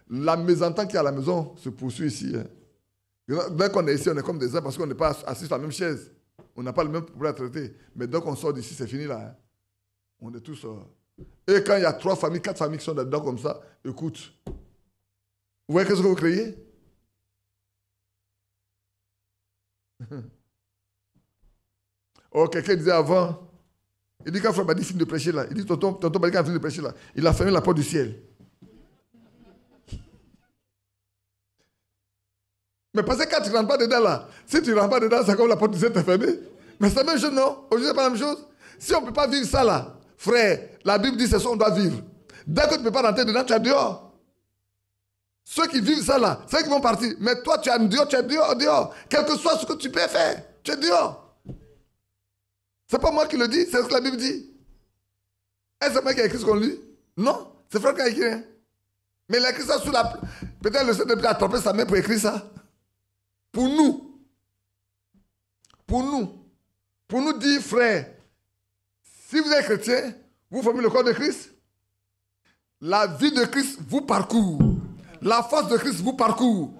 A: la mésentente qui est à la maison se poursuit ici. Dès qu'on est ici, on est comme des arbres parce qu'on n'est pas assis sur la même chaise. On n'a pas le même problème à traiter. Mais dès qu'on sort d'ici, c'est fini là. Hein. On est tous... Et quand il y a 3 familles, 4 familles qui sont dedans comme ça, écoute. Vous voyez qu'est-ce que vous créez? Oh, quelqu'un disait avant, il dit quand Frère Badi finit de prêcher là, il dit tonton Badi quand il finit de prêcher là, il a fermé la porte du ciel. Mais parce que quand tu ne rentres pas dedans là, si tu ne rentres pas dedans, c'est comme la porte du ciel est fermée. Mais c'est la même chose, non? Aujourd'hui, c'est pas la même chose. Si on ne peut pas vivre ça là, frère, la Bible dit c'est ça qu'on doit vivre. Dès que tu ne peux pas rentrer dedans, tu es dehors. Ceux qui vivent ça là, c'est eux qui vont partir. Mais toi, tu es dehors, tu es dehors, dehors. Quel que soit ce que tu peux faire, tu es dehors. C'est pas moi qui le dis, c'est ce que la Bible dit. Est-ce que c'est moi qui a écrit ce qu'on lit? Non, c'est frère qui a écrit. Hein? Mais il a écrit ça sous la... Peut-être le Seigneur a trempé sa main pour écrire ça. Pour nous. Pour nous. Pour nous dire, frère, si vous êtes chrétien, vous formez le corps de Christ. La vie de Christ vous parcourt. La force de Christ vous parcourt.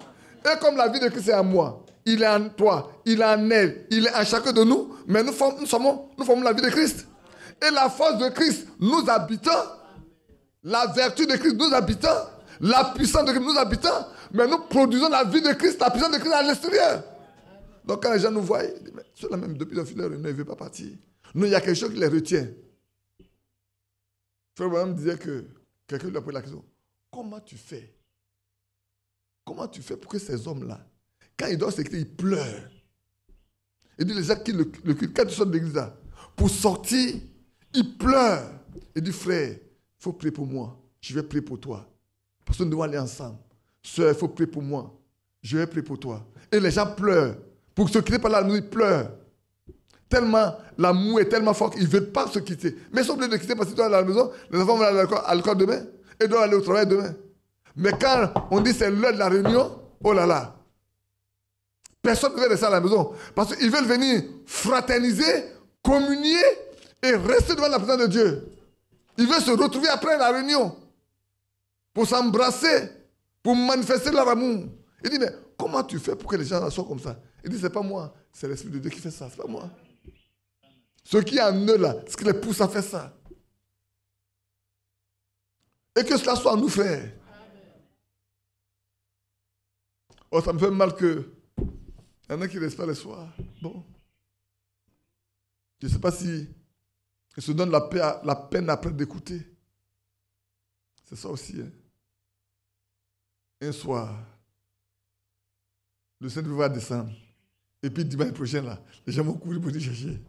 A: Et comme la vie de Christ est en moi, il est en toi, il est en elle, il est en chacun de nous, mais nous formons la vie de Christ. Et la force de Christ nous habitant, la vertu de Christ nous habitant, la puissance de Christ nous habitant, mais nous produisons la vie de Christ, la puissance de Christ à l'extérieur. Donc quand les gens nous voient, ils disent, mais ceux-là même depuis le filet, ils ne veulent pas partir. Nous, il y a quelque chose qui les retient. Frère Branham disait que quelqu'un lui a posé la question, comment tu fais? Comment tu fais pour que ces hommes-là, quand ils doivent s'écrire, ils pleurent? Il dit, les gens qui le culte, quand tu sors de l'église là, pour sortir, ils pleurent. Il dit, frère, il faut prier pour moi. Je vais prier pour toi. Parce que nous devons aller ensemble. Sœur, il faut prier pour moi. Je vais prier pour toi. Et les gens pleurent. Pour se quitter par la nuit, ils pleurent. Tellement, l'amour est tellement fort qu'ils ne veulent pas se quitter. Mais ils sont obligés de quitter parce qu'ils doivent aller à la maison. Les enfants vont aller à l'école demain. Et doivent aller au travail demain. Mais quand on dit c'est l'heure de la réunion, oh là là. Personne ne veut rester à la maison. Parce qu'ils veulent venir fraterniser, communier et rester devant la présence de Dieu. Ils veulent se retrouver après la réunion. Pour s'embrasser, pour manifester leur amour. Il dit, mais comment tu fais pour que les gens soient comme ça? Il dit, c'est pas moi, c'est l'Esprit de Dieu qui fait ça, c'est pas moi. Ce qui est en eux là, ce qui les pousse à faire ça. Et que cela soit en nous, frères. Oh, ça me fait mal que il y en a qui ne restent pas le soir. Bon. Je ne sais pas si ils se donnent la peine après d'écouter. C'est ça aussi. Hein. Un soir, le Seigneur va descendre. Et puis dimanche prochain, là, les gens vont courir pour te chercher.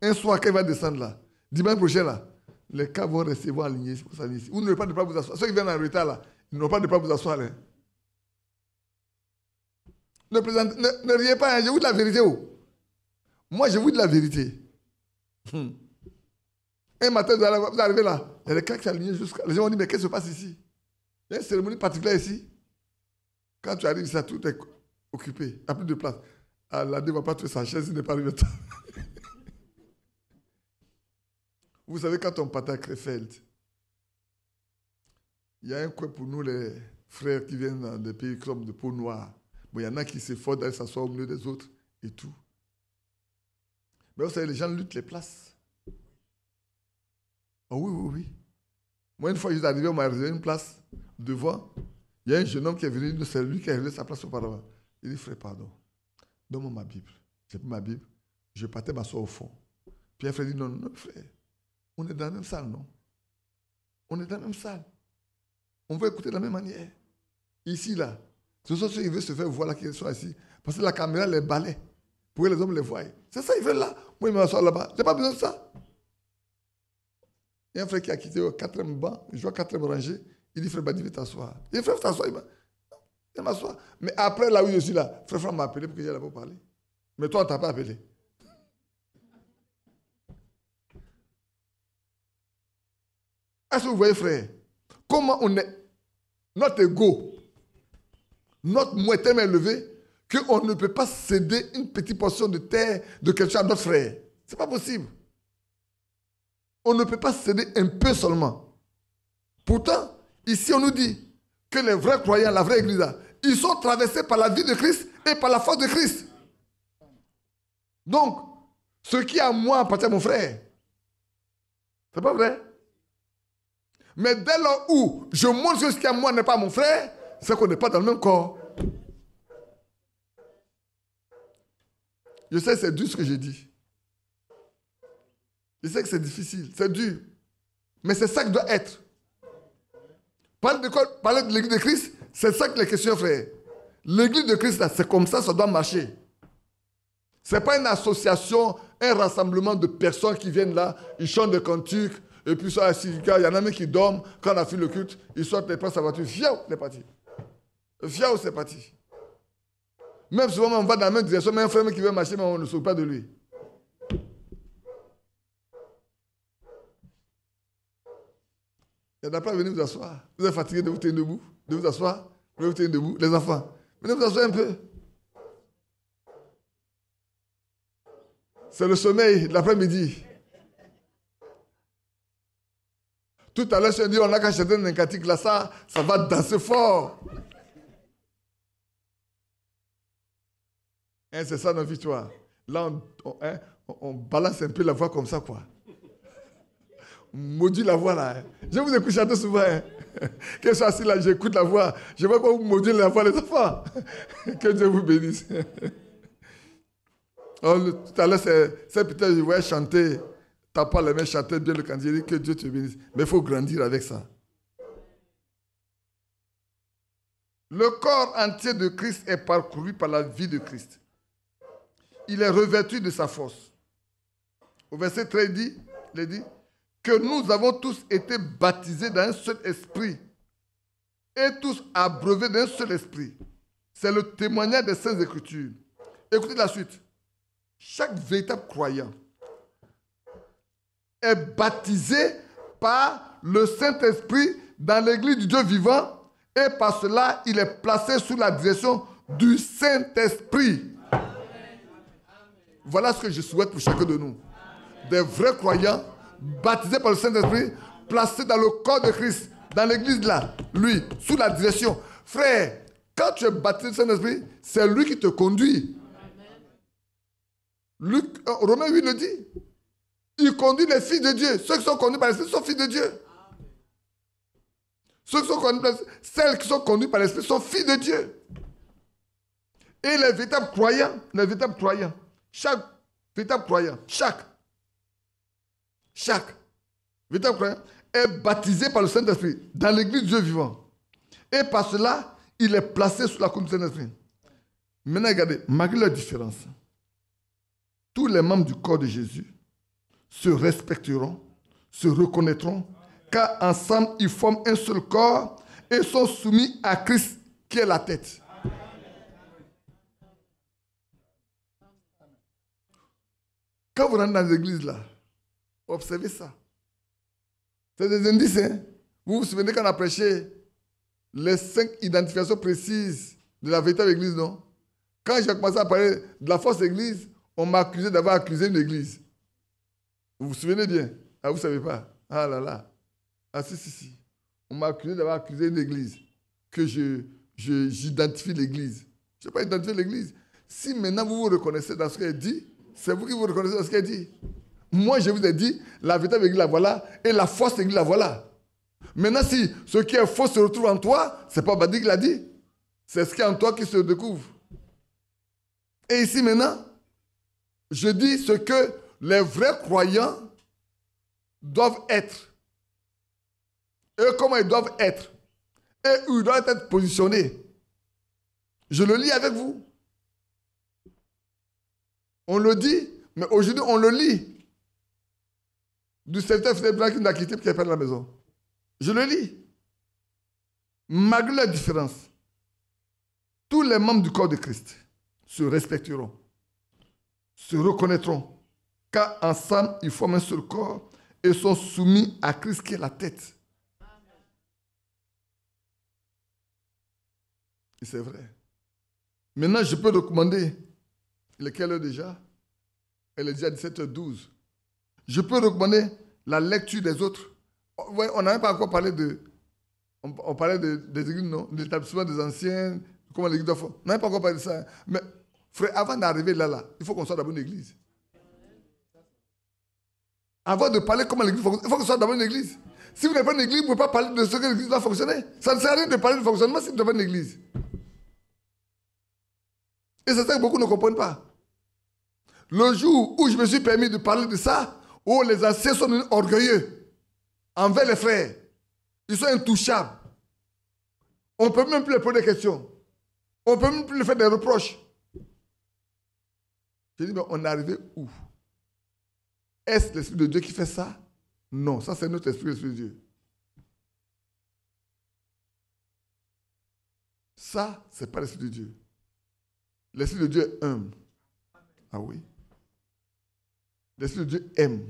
A: Un soir, quand il va descendre là, dimanche prochain, là, les cas vont rester, vont aligner. Vous n'aurez pas de place vous asseoir. Ceux qui viennent en retard, là, ils n'auront pas de place vous asseoir. Hein. Ne riez pas, hein, je vous dis la vérité. Oh. Moi, je vous dis la vérité. Un matin, vous arrivez là, il y a des cas qui s'alignent jusqu'à... Les gens vont dire, mais qu'est-ce qui se passe ici? Il y a une cérémonie particulière ici. Quand tu arrives, ça, tout est occupé. Il n'y a plus de place. La ne va pas trouver sa chaise, il n'est pas arrivé temps. Vous savez, quand on partait à Krefeld, il y a un coin pour nous, les frères qui viennent des pays comme de peau noire. Bon, il y en a qui s'efforcent d'aller s'asseoir au milieu des autres et tout. Mais vous savez, les gens luttent les places. Oh oui, oui, oui. Moi, une fois, je suis arrivé, on m'a réservé une place devant. Il y a un jeune homme qui est venu, c'est lui qui a réservé sa place auparavant. Il dit, frère, pardon, donne-moi ma Bible. J'ai pris ma Bible, je partais m'asseoir au fond. Puis un frère dit, non, non, frère, on est dans la même salle, non? On est dans la même salle. On va écouter de la même manière. Ici, là, ce sont ceux qui veulent se faire voir là, qui sont assis. Parce que la caméra les balaie pour que les hommes les voient. C'est ça, ils veulent là. Moi, je m'assois là-bas. Je n'ai pas besoin de ça. Il y a un frère qui a quitté au 4e banc, je vois 4e rangée. Il dit, frère Badi, viens t'asseoir. Il dit, frère, t'assois. Il m'assoit. Mais après, là où je suis là, frère m'a appelé pour que j'aille là-bas parler. Mais toi, on ne t'a pas appelé. Est-ce que vous voyez, frère, comment on est, notre ego, notre moi est tellement élevé qu'on ne peut pas céder une petite portion de terre de quelque chose à notre frère. Ce n'est pas possible. On ne peut pas céder un peu seulement. Pourtant, ici on nous dit que les vrais croyants, la vraie église, ils sont traversés par la vie de Christ et par la force de Christ. Donc, ce qui est à moi appartient à mon frère. C'est pas vrai? Mais dès lors où je montre que ce qui est à moi n'est pas mon frère, c'est qu'on n'est pas dans le même corps. Je sais que c'est dur ce que j'ai dit. Je sais que c'est difficile, c'est dur. Mais c'est ça que doit être. Parler de l'église de Christ, c'est ça que les questions, frère. L'église de Christ, là, c'est comme ça doit marcher. Ce n'est pas une association, un rassemblement de personnes qui viennent là, ils chantent des cantiques, et puis ça, il y en a même qui dorment, quand on a fait le culte, ils sortent, ils prennent sa voiture, fiaou, c'est parti. Fiaou, c'est parti. Même souvent, on va dans la même direction, mais un frère qui veut marcher, mais on ne s'occupe pas de lui. Il n'y en a pas, venez vous asseoir. Vous êtes fatigué de vous tenir debout, de vous asseoir, de vous tenir debout. Les enfants, venez vous asseoir un peu. C'est le sommeil de l'après-midi. Tout à l'heure, je dis, on n'a qu'à chanter un cantique là, ça va danser fort. Hein, c'est ça notre victoire. Là, on balance un peu la voix comme ça, quoi. On maudit la voix là. Hein. Je vous écoute chanter souvent. Hein. Quand je suis assis là, j'écoute la voix. Je vois comment vous maudissez la voix, les enfants. Que Dieu vous bénisse. Tout à l'heure, c'est peut-être je voyais chanter, tapant les mains, chanter bien le cantique. Je dis que Dieu te bénisse. Mais il faut grandir avec ça. Le corps entier de Christ est parcouru par la vie de Christ. Il est revêtu de sa force. Au verset 13, il dit que nous avons tous été baptisés dans un seul esprit et tous abreuvés d'un seul esprit. C'est le témoignage des Saintes Écritures. Écoutez la suite. Chaque véritable croyant est baptisé par le Saint-Esprit dans l'Église du Dieu vivant et par cela, il est placé sous la direction du Saint-Esprit. Voilà ce que je souhaite pour chacun de nous. Des vrais croyants, baptisés par le Saint-Esprit, placés dans le corps de Christ, dans l'église là, lui, sous la direction. Frère, quand tu es baptisé du Saint-Esprit, c'est lui qui te conduit. Romains 8 le dit. Il conduit les fils de Dieu. Ceux qui sont conduits par l'Esprit sont fils de Dieu. Celles qui sont conduites par l'Esprit sont filles de Dieu. Et les véritables croyants, chaque véritable croyant est baptisé par le Saint-Esprit dans l'église de Dieu vivant. Et par cela, il est placé sous la conduite du Saint-Esprit. Maintenant, regardez, malgré la différence, tous les membres du corps de Jésus se respecteront, se reconnaîtront, car ensemble, ils forment un seul corps et sont soumis à Christ qui est la tête. Quand vous rentrez dans l'église là, observez ça. C'est des indices, hein? Vous vous souvenez qu'on a prêché les 5 identifications précises de la véritable église, non? Quand j'ai commencé à parler de la fausse église, on m'a accusé d'avoir accusé une église. Vous vous souvenez bien? Ah, vous ne savez pas? Ah là là. Ah si. On m'a accusé d'avoir accusé une église. Que j'identifie l'église. Je n'ai pas identifié l'église. Si maintenant vous vous reconnaissez dans ce qu'elle dit, c'est vous qui vous reconnaissez dans ce qu'elle dit. Moi, je vous ai dit, la véritable église, la voilà, et la fausse église, la voilà. Maintenant, si ce qui est faux se retrouve en toi, ce n'est pas Badi qui l'a dit. C'est ce qui est en toi qui se découvre. Et ici, maintenant, je dis ce que les vrais croyants doivent être. Et comment ils doivent être. Et où ils doivent être positionnés. Je le lis avec vous. On le dit, mais aujourd'hui, on le lit. Du serviteur fidèle blanc qui nous a quitté et qui est perdu à la maison. Je le lis. Malgré la différence, tous les membres du corps de Christ se respecteront, se reconnaîtront, car ensemble, ils forment un seul corps et sont soumis à Christ qui est la tête. Et c'est vrai. Maintenant, je peux recommander, il est quelle heure déjà? Elle est déjà 17h12. Je peux recommander la lecture des autres. Ouais, on n'avait pas encore parlé de... On parlait des églises, non? De l'établissement des anciens, comment l'église doit faire. On n'avait pas encore parlé de ça. Mais, frère, avant d'arriver là, il faut qu'on soit d'abord une église. Avant de parler comment l'église fonctionne, il faut qu'on soit d'abord une église. Si vous n'avez pas une église, vous ne pouvez pas parler de ce que l'église doit fonctionner. Ça ne sert à rien de parler du fonctionnement si vous n'avez pas une église. Et c'est ça que beaucoup ne comprennent pas. Le jour où je me suis permis de parler de ça, où les anciens sont orgueilleux envers les frères, ils sont intouchables. On ne peut même plus les poser des questions. On ne peut même plus lui faire des reproches. Je dis, mais on est arrivé où? Est-ce l'Esprit de Dieu qui fait ça? Non, ça c'est notre esprit, l'Esprit de Dieu. Ça, ce n'est pas l'Esprit de Dieu. L'Esprit de Dieu est humble. Ah oui. L'Esprit de Dieu aime.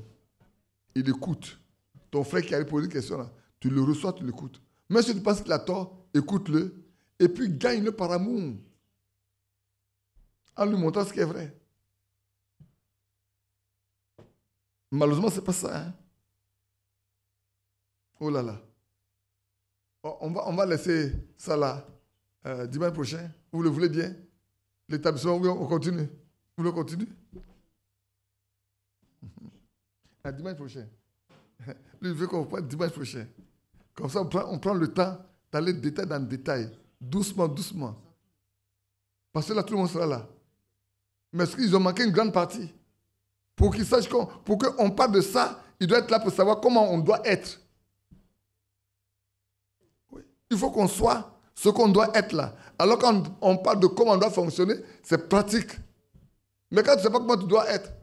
A: Il écoute. Ton frère qui arrive poser une question là, tu le reçois, tu l'écoutes. Même si tu penses qu'il a tort, écoute-le. Et puis gagne-le par amour. En lui montrant ce qui est vrai. Malheureusement, ce n'est pas ça. Hein? Oh là là. On va laisser ça là. Dimanche prochain. Vous le voulez bien? L'établissement, oui, on continue. Vous le continuez? À dimanche prochain. Lui, il veut qu'on fasse dimanche prochain. Comme ça, on prend le temps d'aller détail dans le détail. Doucement, doucement. Parce que là, tout le monde sera là. Mais ils ont manqué une grande partie. Pour qu'ils sachent pour qu'on parle de ça, il doit être là pour savoir comment on doit être. Oui. Il faut qu'on soit ce qu'on doit être là. Alors quand on parle de comment on doit fonctionner, c'est pratique. Mais quand tu ne sais pas comment tu dois être,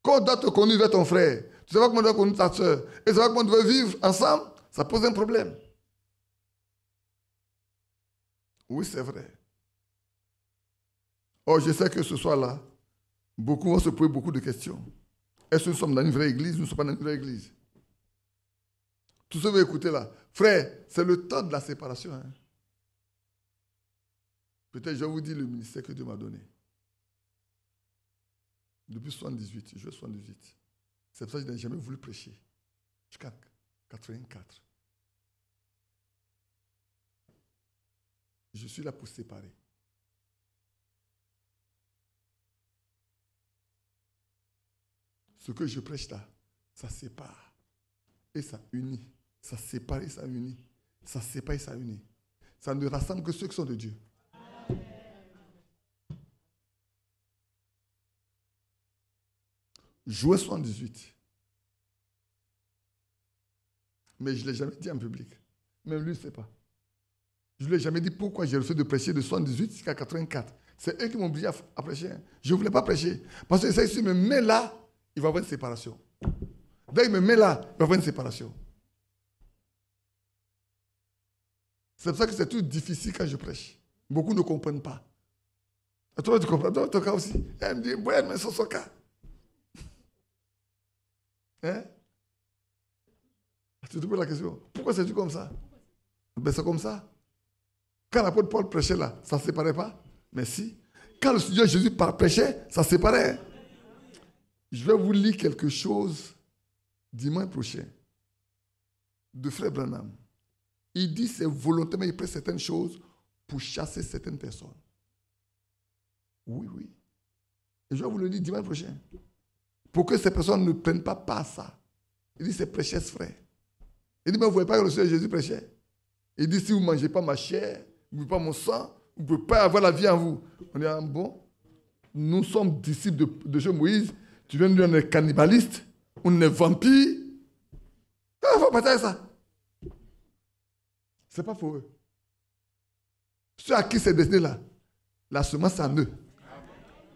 A: quand on doit te conduire vers ton frère, tu ne sais pas comment tu dois conduire ta soeur, et tu ne sais pas comment tu veux vivre ensemble, ça pose un problème. Oui, c'est vrai. Or, je sais que ce soir-là, beaucoup vont se poser beaucoup de questions. Est-ce que nous sommes dans une vraie église ou nous ne sommes pas dans une vraie église? Tout ce que vous écoutez là, frère, c'est le temps de la séparation. Hein? Peut-être je vais vous dire le ministère que Dieu m'a donné. Depuis 78, je suis 78. C'est pour ça que je n'ai jamais voulu prêcher. Jusqu'à 84. Je suis là pour séparer. Ce que je prêche là, ça sépare. Et ça unit. Ça sépare et ça unit. Ça sépare et ça unit. Ça ne rassemble que ceux qui sont de Dieu. Juin 78. Mais je ne l'ai jamais dit en public. Même lui ne sait pas. Je ne lui ai jamais dit pourquoi j'ai refusé de prêcher de 78 jusqu'à 84. C'est eux qui m'ont obligé à prêcher. Je ne voulais pas prêcher. Parce que si je me mets là, il va y avoir une séparation. Dès qu'il me met là, il va y avoir une séparation. C'est pour ça que c'est tout difficile quand je prêche. Beaucoup ne comprennent pas. Et toi, tu comprends. Dans ton cas aussi. Elle me dit, ouais, mais c'est son cas. Hein? Tu te poses la question. Pourquoi c'est-tu comme ça? Ben, c'est comme ça. Quand l'apôtre Paul prêchait là, ça ne se séparait pas. Mais si. Quand le Seigneur Jésus prêchait, ça se séparait. Je vais vous lire quelque chose dimanche prochain de Frère Branham. Il dit c'est volontairement, il prête certaines choses pour chasser certaines personnes. Oui, oui. Et je vais vous le dire dimanche prochain. Pour que ces personnes ne prennent pas part à ça. Il dit c'est prêcher ce frère. Il dit mais vous ne voyez pas que le Seigneur Jésus prêchait. Il dit si vous ne mangez pas ma chair, vous ne buvez pas mon sang, vous ne pouvez pas avoir la vie en vous. On dit bon, nous sommes disciples de Dieu Moïse. Tu viens de dire on est cannibaliste, on est vampire. Il faut partager ça. Ce n'est pas pour eux. Ceux à qui c'est destiné là, la semence c'est en eux.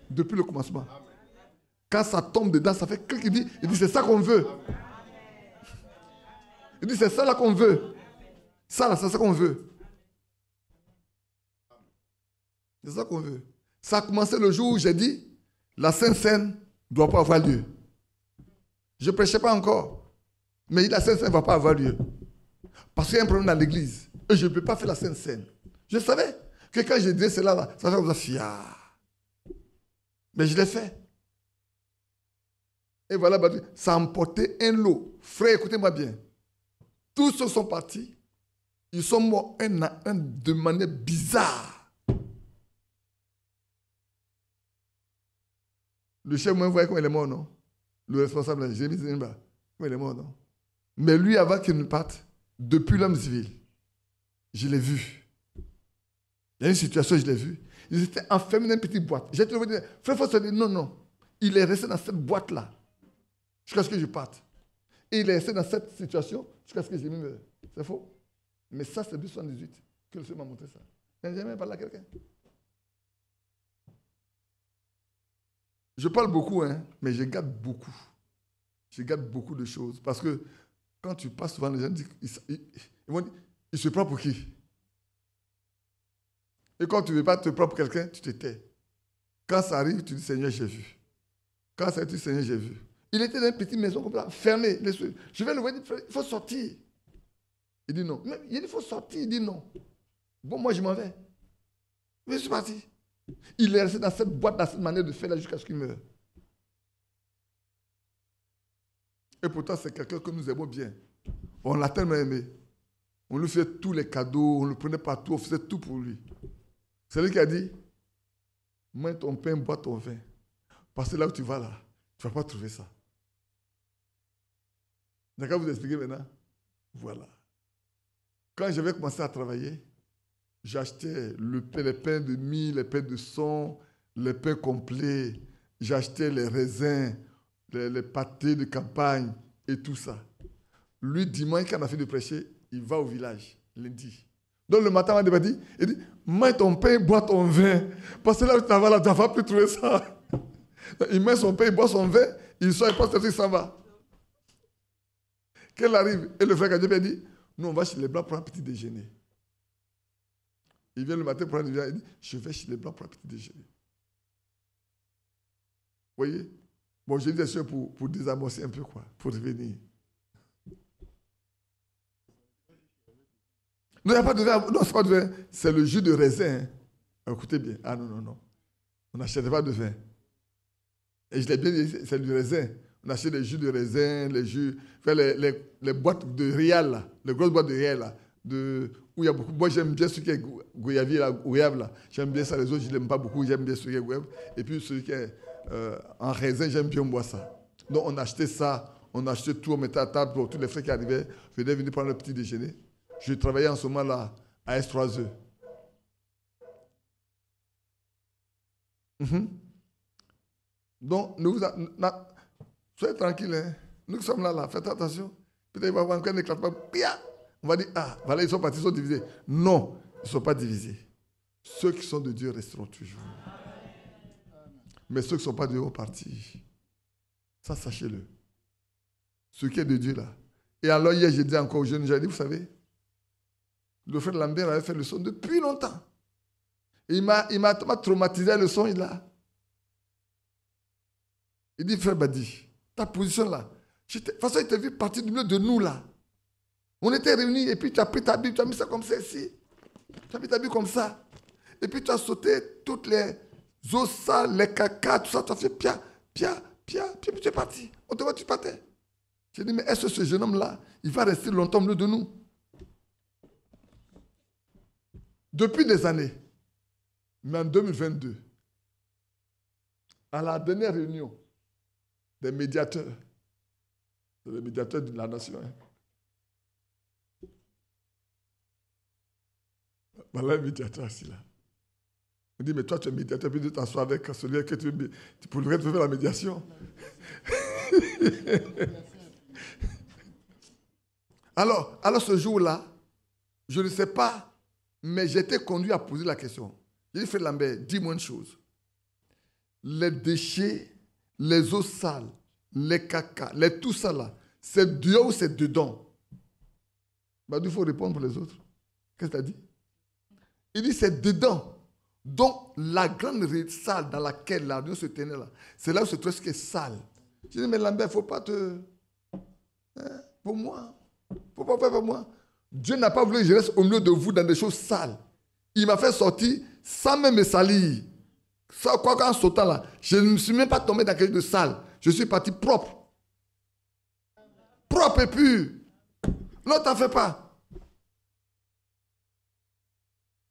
A: Depuis le commencement. Quand ça tombe dedans, ça fait clic, il dit c'est ça qu'on veut. Il dit c'est ça là qu'on veut. Ça là, c'est ça qu'on veut. C'est ça qu'on veut. Ça a commencé le jour où j'ai dit la Sainte Seine ne doit pas avoir lieu. Je ne prêchais pas encore. Mais la Sainte Seine ne va pas avoir lieu. Parce qu'il y a un problème dans l'église. Et je ne peux pas faire la Sainte Seine. Je savais que quand je disais cela, là, ça fait comme ça. Mais je l'ai fait. Et voilà, ça a emporté un lot. Frère, écoutez-moi bien. Tous ceux sont partis. Ils sont morts un à un de manière bizarre. Le chef, moi, vous voyez comment il est mort, non? Le responsable, Jérémie Zinba, comment il est mort, non? Mais lui, avant qu'il ne parte, depuis l'homme civil, je l'ai vu. Il y a une situation, je l'ai vu. Ils étaient enfermés dans une petite boîte. J'ai trouvé dire, frère, il faut se dire, non, non. Il est resté dans cette boîte-là jusqu'à ce que je parte. Et il est resté dans cette situation jusqu'à ce que je me meure. C'est faux. Mais ça, c'est 278 que le Seigneur m'a montré ça. Je n'ai jamais parlé à quelqu'un. Je parle beaucoup, hein, mais je garde beaucoup. Je garde beaucoup de choses. Parce que quand tu passes souvent, les gens disent, ils vont dire, il se prend pour qui? Et quand tu ne veux pas te prendre pour quelqu'un, tu te tais. Quand ça arrive, tu dis, Seigneur, j'ai vu. Quand ça arrive, tu dis, Seigneur, j'ai vu. Il était dans une petite maison comme ça, fermée. Je vais le voir, il faut sortir. Il dit non. Mais il faut sortir, il dit non. Bon, moi, je m'en vais. Mais je suis parti. Il est resté dans cette boîte, dans cette manière de faire là jusqu'à ce qu'il meure. Et pourtant, c'est quelqu'un que nous aimons bien. On l'a tellement aimé. On lui fait tous les cadeaux, on le prenait partout, on faisait tout pour lui. C'est lui qui a dit, mange ton pain, bois ton vin. Parce que là où tu vas là, tu ne vas pas trouver ça. D'accord, vous expliquer maintenant? Voilà. Quand j'avais commencé à travailler, j'achetais les pains de mie, les pains de son, les pains complets. J'achetais les raisins, les pâtés de campagne et tout ça. Lui, dimanche, quand on a fait de prêcher, il va au village, lundi. Donc le matin, il dit, mange ton pain, bois ton vin. Parce que là où tu vas là, tu ne vas plus trouver ça. Il met son pain, il boit son vin, il sort, il passe, il s'en va. Qu'elle arrive, et le frère Kadjébé dit, nous on va chez les Blancs pour un petit déjeuner. Il vient le matin pour un déjeuner, il dit, je vais chez les Blancs pour un petit déjeuner. Vous voyez? Bon, je dis bien sûr pour désamorcer un peu, quoi, pour revenir. Non, il n'y a pas de vin. Non, ce n'est pas de vin. C'est le jus de raisin. Hein. Écoutez bien. Ah non. On n'achetait pas de vin. Et je l'ai bien dit, c'est du raisin. On achète des jus de raisin, les jus, les boîtes de Rial, là, les grosses boîtes de Rial, là, où il y a beaucoup. Moi, j'aime bien ce qui est goyavier, là, goyave, là. J'aime bien ça. Les autres, je ne l'aime pas beaucoup. J'aime bien ce qui est goyave. Et puis, celui qui est en raisin, j'aime bien boire ça. Donc, on achetait ça. On achetait tout, on mettait à table pour tous les frères qui arrivaient. Venaient venir prendre le petit déjeuner. Je travaillais en ce moment-là à S3E. Donc, soyez tranquille. Hein. Nous sommes là, faites attention. Peut-être qu'il va y avoir encore un éclatement. On va dire, ah, voilà, ils sont partis, ils sont divisés. Non, ils ne sont pas divisés. Ceux qui sont de Dieu resteront toujours. Mais ceux qui ne sont pas de Dieu vont partir. Ça, sachez-le. Ce qui est de Dieu, là. Et alors, hier, j'ai dit encore aux jeunes, j'ai dit, vous savez, le frère Lambert avait fait le son depuis longtemps. Et il m'a traumatisé le son, là. Il dit, frère Badi, ta position là, de toute façon, il t'a vu partir du milieu de nous là. On était réunis et puis tu as pris ta Bible, tu as mis ça comme ça ici. Tu as mis ta Bible comme ça. Et puis tu as sauté toutes les os sales, les caca, tout ça, tu as fait pia, puis tu es parti. On te voit, tu partais. J'ai dit, mais est-ce que ce jeune homme-là, il va rester longtemps au milieu de nous? Depuis des années, mais en 2022, à la dernière réunion des médiateurs, les médiateurs de la nation, hein. Voilà un médiateur assis là. On dit, mais toi tu es médiateur, puis tu t'assois avec celui que tu pourrais te faire la médiation. Alors ce jour-là, je ne sais pas, mais j'étais conduit à poser la question. J'ai dit, frère Lambert, dis-moi une chose. Les déchets, les eaux sales, les caca, tout ça là, c'est dehors ou c'est dedans? Il faut répondre pour les autres. Qu'est-ce que tu as dit? Il dit, c'est dedans. Donc, la grande salle dans laquelle la réunion se tenait là, c'est là où se trouve ce qui est sale. J'ai dit, mais Lambert, il ne faut pas te... Hein, pour moi, il ne faut pas faire pour moi. Dieu n'a pas voulu que je reste au milieu de vous dans des choses sales. Il m'a fait sortir sans même me salir. Ça, quoi qu'en sautant là, je ne me suis même pas tombé dans quelque chose de sale. Je suis parti propre. Propre et pur. Non, t'en fais pas.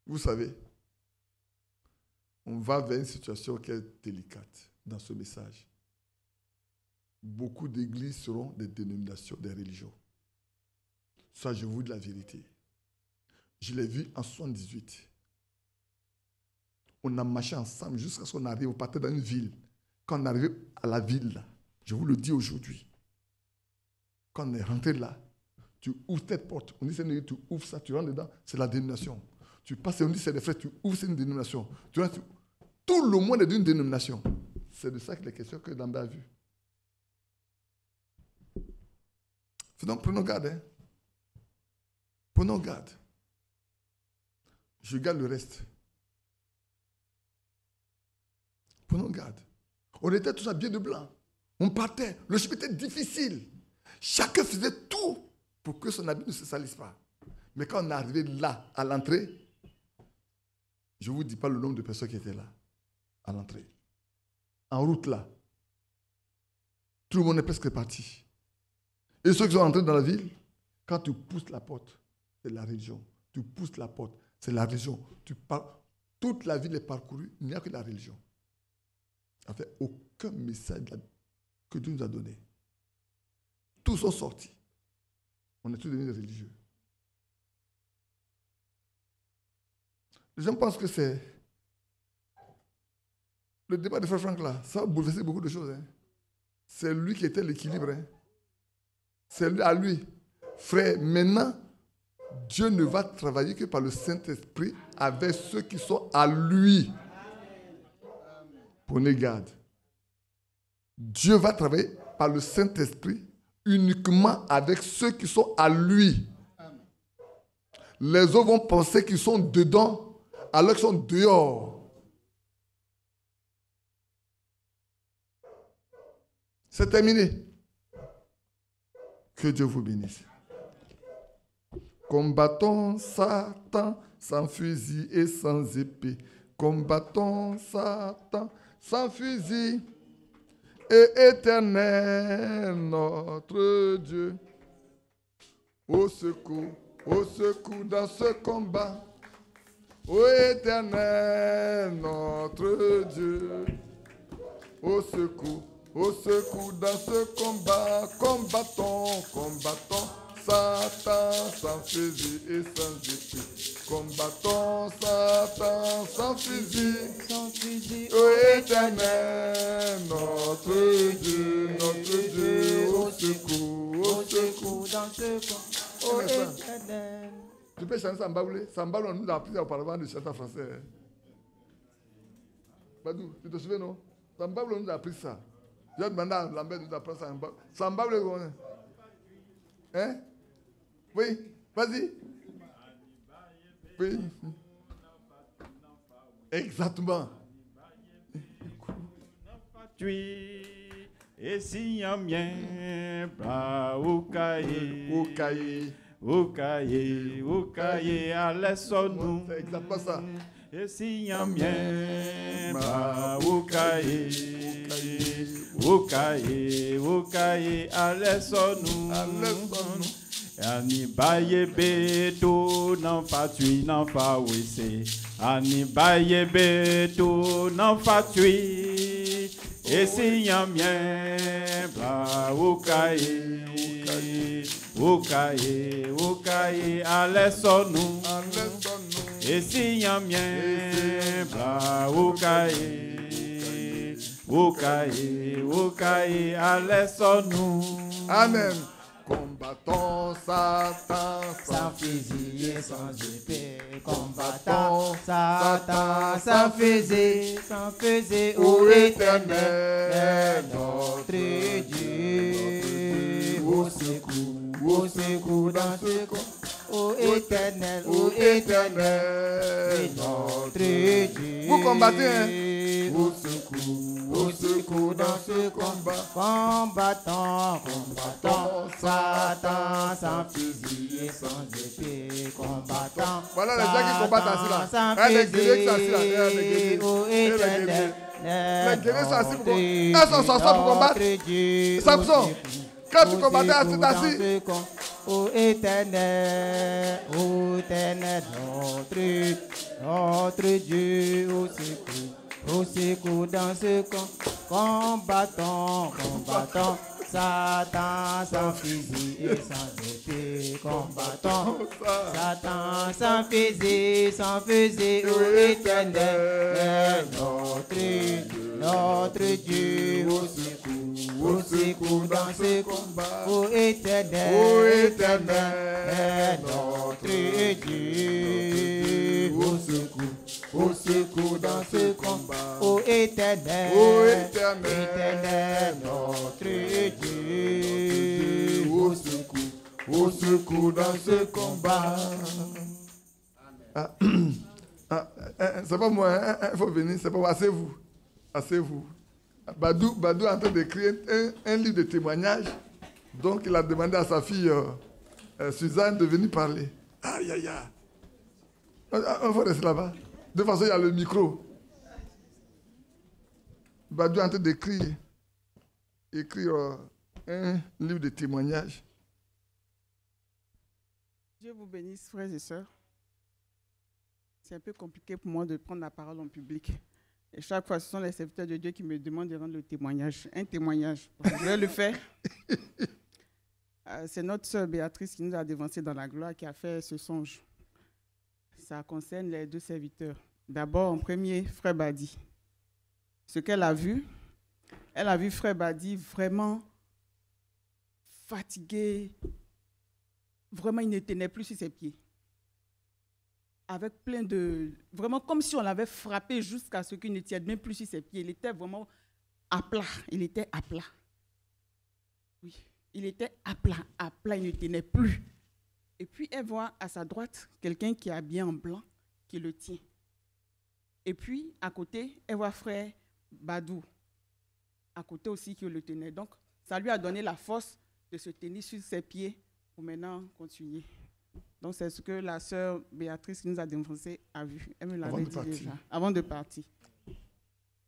A: Vous savez, on va vers une situation qui est délicate dans ce message. Beaucoup d'églises seront des dénominations, des religions. Ça, je vous dis la vérité. Je l'ai vu en 78. On a marché ensemble jusqu'à ce qu'on arrive, on partait dans une ville. Quand on est arrivé à la ville, là, je vous le dis aujourd'hui, quand on est rentré là, tu ouvres cette porte. On dit, tu ouvres ça, tu rentres dedans, c'est la dénomination. Tu passes et on dit c'est des frères, tu ouvres une dénomination. Tu vois, tout le monde est d'une dénomination. C'est de ça qu'il est question que Dambé a vu. Donc prenons garde. Hein. Prenons garde. Je garde le reste. Prenons garde. On était tous habillés de blanc. On partait. Le chemin était difficile. Chacun faisait tout pour que son habit ne se salisse pas. Mais quand on est arrivé là, à l'entrée, je ne vous dis pas le nombre de personnes qui étaient là, à l'entrée. En route là. Tout le monde est presque parti. Et ceux qui sont entrés dans la ville, quand tu pousses la porte, c'est la religion. Tu pousses la porte, c'est la religion. Toute la ville est parcourue, il n'y a que la religion. En fait, aucun message que Dieu nous a donné. Tous sont sortis. On est tous devenus religieux. Les gens pensent que c'est... Le débat de Frère Franck là, ça va bouleverser beaucoup de choses. Hein. C'est lui qui était l'équilibre. Hein. C'est lui à lui. Frère, maintenant, Dieu ne va travailler que par le Saint-Esprit avec ceux qui sont à lui. Prenez garde. Dieu va travailler par le Saint-Esprit uniquement avec ceux qui sont à lui. Les autres vont penser qu'ils sont dedans alors qu'ils sont dehors. C'est terminé. Que Dieu vous bénisse. Combattons Satan sans fusil et sans épée. Combattons Satan sans fusil et éternel notre Dieu. Au secours dans ce combat. Ô éternel notre Dieu. Au secours dans ce combat. Combattons Satan sans fusil et sans épée. Combattons Satan sans fusil. Ô éternel, notre Dieu, au secours dans ce camp. Ô éternel. Tu peux chanter Sambaoulé. Sambaoulé, on nous a appris auparavant de chanter en français. Badou, tu te souviens, non? Sambaoulé, on nous a appris ça. Je vais demander à Lambert de nous apprendre ça. Sambaoulé, hein? Oui, vas-y. Oui. Exactement.
B: Et si un mien, bah, ou cahier, allez sonnou.
A: C'est exactement ça.
B: Et si un mien, bah, ou cahier, allez sonnou. Ani baye beto nan fatui nan fa wese. Ani baye beto nan fatui. Et si yam yen bla okaye ale sonu. Et si yam yen bla okaye ale sonu.
A: Amen. Combattons Satan
C: sans fusil et sans épée. Combattons Satan sans fusil, ô éternel, notre Dieu. Au secours dans ce camp. Ô éternel, notre Dieu.
A: Vous combattez, hein?
C: Au secours dans ce combat. Combattons Satan sans fusil et sans épée. Combattants.
A: Voilà les gens qui combattent assis là.
C: Sans
A: Les guerriers sont assis là.
C: fusil, ô éternel.
A: Les guerriers sont assis pour combattre. Elles sont sorties pour combattre. Samson, quand tu combattais assis.
C: Ô éternel, notre Dieu, au secours dans ce camp. Combattons Satan sans fusil et sans épée. Combattons Satan sans fusil, ô éternel, notre Dieu, au secours dans ce combat. Ô éternel, notre Dieu, au Éternel,
A: Ô Éternel,
C: Éternel, notre Dieu, au secours dans ce combat.
A: C'est pas moi, il faut venir, c'est pas moi, asseyez-vous. Asseyez-vous. Badou est en train d'écrire un livre de témoignages. Donc il a demandé à sa fille Suzanne de venir parler. Aïe, aïe, aïe. On va rester là-bas. De toute façon, il y a le micro. Badou est en train d'écrire un livre de témoignages.
D: Dieu vous bénisse, frères et sœurs. C'est un peu compliqué pour moi de prendre la parole en public. Et chaque fois, ce sont les serviteurs de Dieu qui me demandent de rendre le témoignage. Un témoignage. Je vais le faire. C'est notre sœur Béatrice qui nous a dévancés dans la gloire qui a fait ce songe. Ça concerne les deux serviteurs. D'abord, en premier, Frère Badi. Ce qu'elle a vu Frère Badi vraiment fatigué. Vraiment, il ne tenait plus sur ses pieds. Avec plein de... Vraiment comme si on l'avait frappé jusqu'à ce qu'il ne tienne même plus sur ses pieds. Il était vraiment à plat. Il était à plat. Oui, il était à plat, il ne tenait plus. Et puis elle voit à sa droite quelqu'un qui est habillé en blanc, qui le tient. Et puis à côté, elle voit frère Badou, à côté aussi qui le tenait. Donc ça lui a donné la force de se tenir sur ses pieds pour maintenant continuer. Donc, c'est ce que la sœur Béatrice qui nous a dénoncé a vu. Elle me l'avait dit déjà, avant de partir.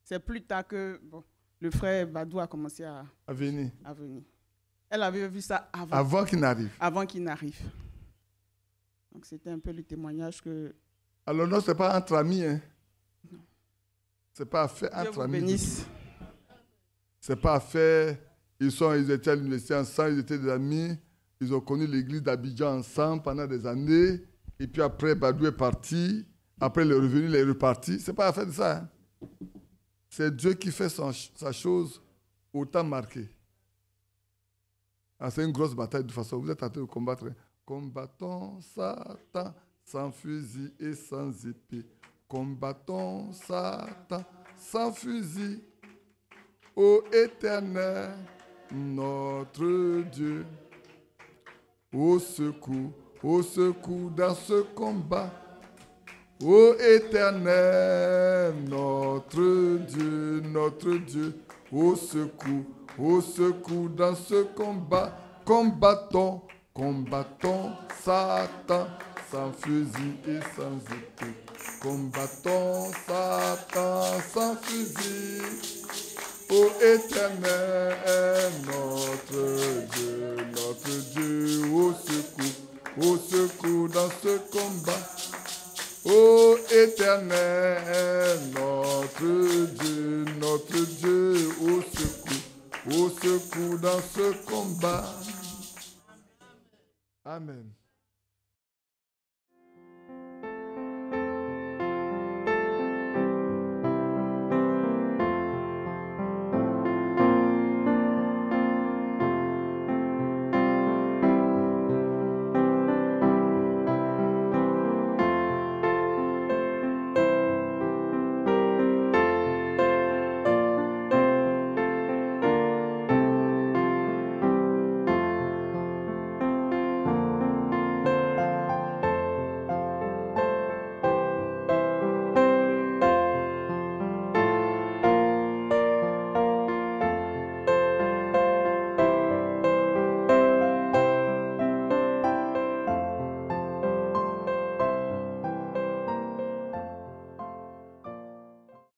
D: C'est plus tard que le frère Badou a commencé à venir. Elle avait vu ça avant qu'il n'arrive. Avant qu'il n'arrive. Donc, c'était un peu le témoignage que...
A: Alors, non, ce n'est pas entre amis. Hein.
D: Non.
A: Ce n'est pas fait entre
D: Dieu
A: amis.
D: vous bénisse.
A: Ce n'est pas fait. Ils étaient à l'université ensemble, ils étaient des amis. Ils ont connu l'église d'Abidjan ensemble pendant des années. Et puis après, Badou est parti. Après, il est revenu, il est reparti. Ce n'est pas affaire de ça. Hein. C'est Dieu qui fait sa chose au temps marqué. C'est une grosse bataille de toute façon. Vous êtes en train de combattre. Combattons Satan sans fusil et sans épée. Combattons Satan sans fusil. Ô Éternel, notre Dieu. Au secours dans ce combat. Ô Éternel, notre Dieu, au secours dans ce combat. Combattons Satan sans fusil et sans épée. Combattons Satan sans fusil. Ô Éternel, notre Dieu, au secours dans ce combat. Ô Éternel, notre Dieu, au secours dans ce combat. Amen.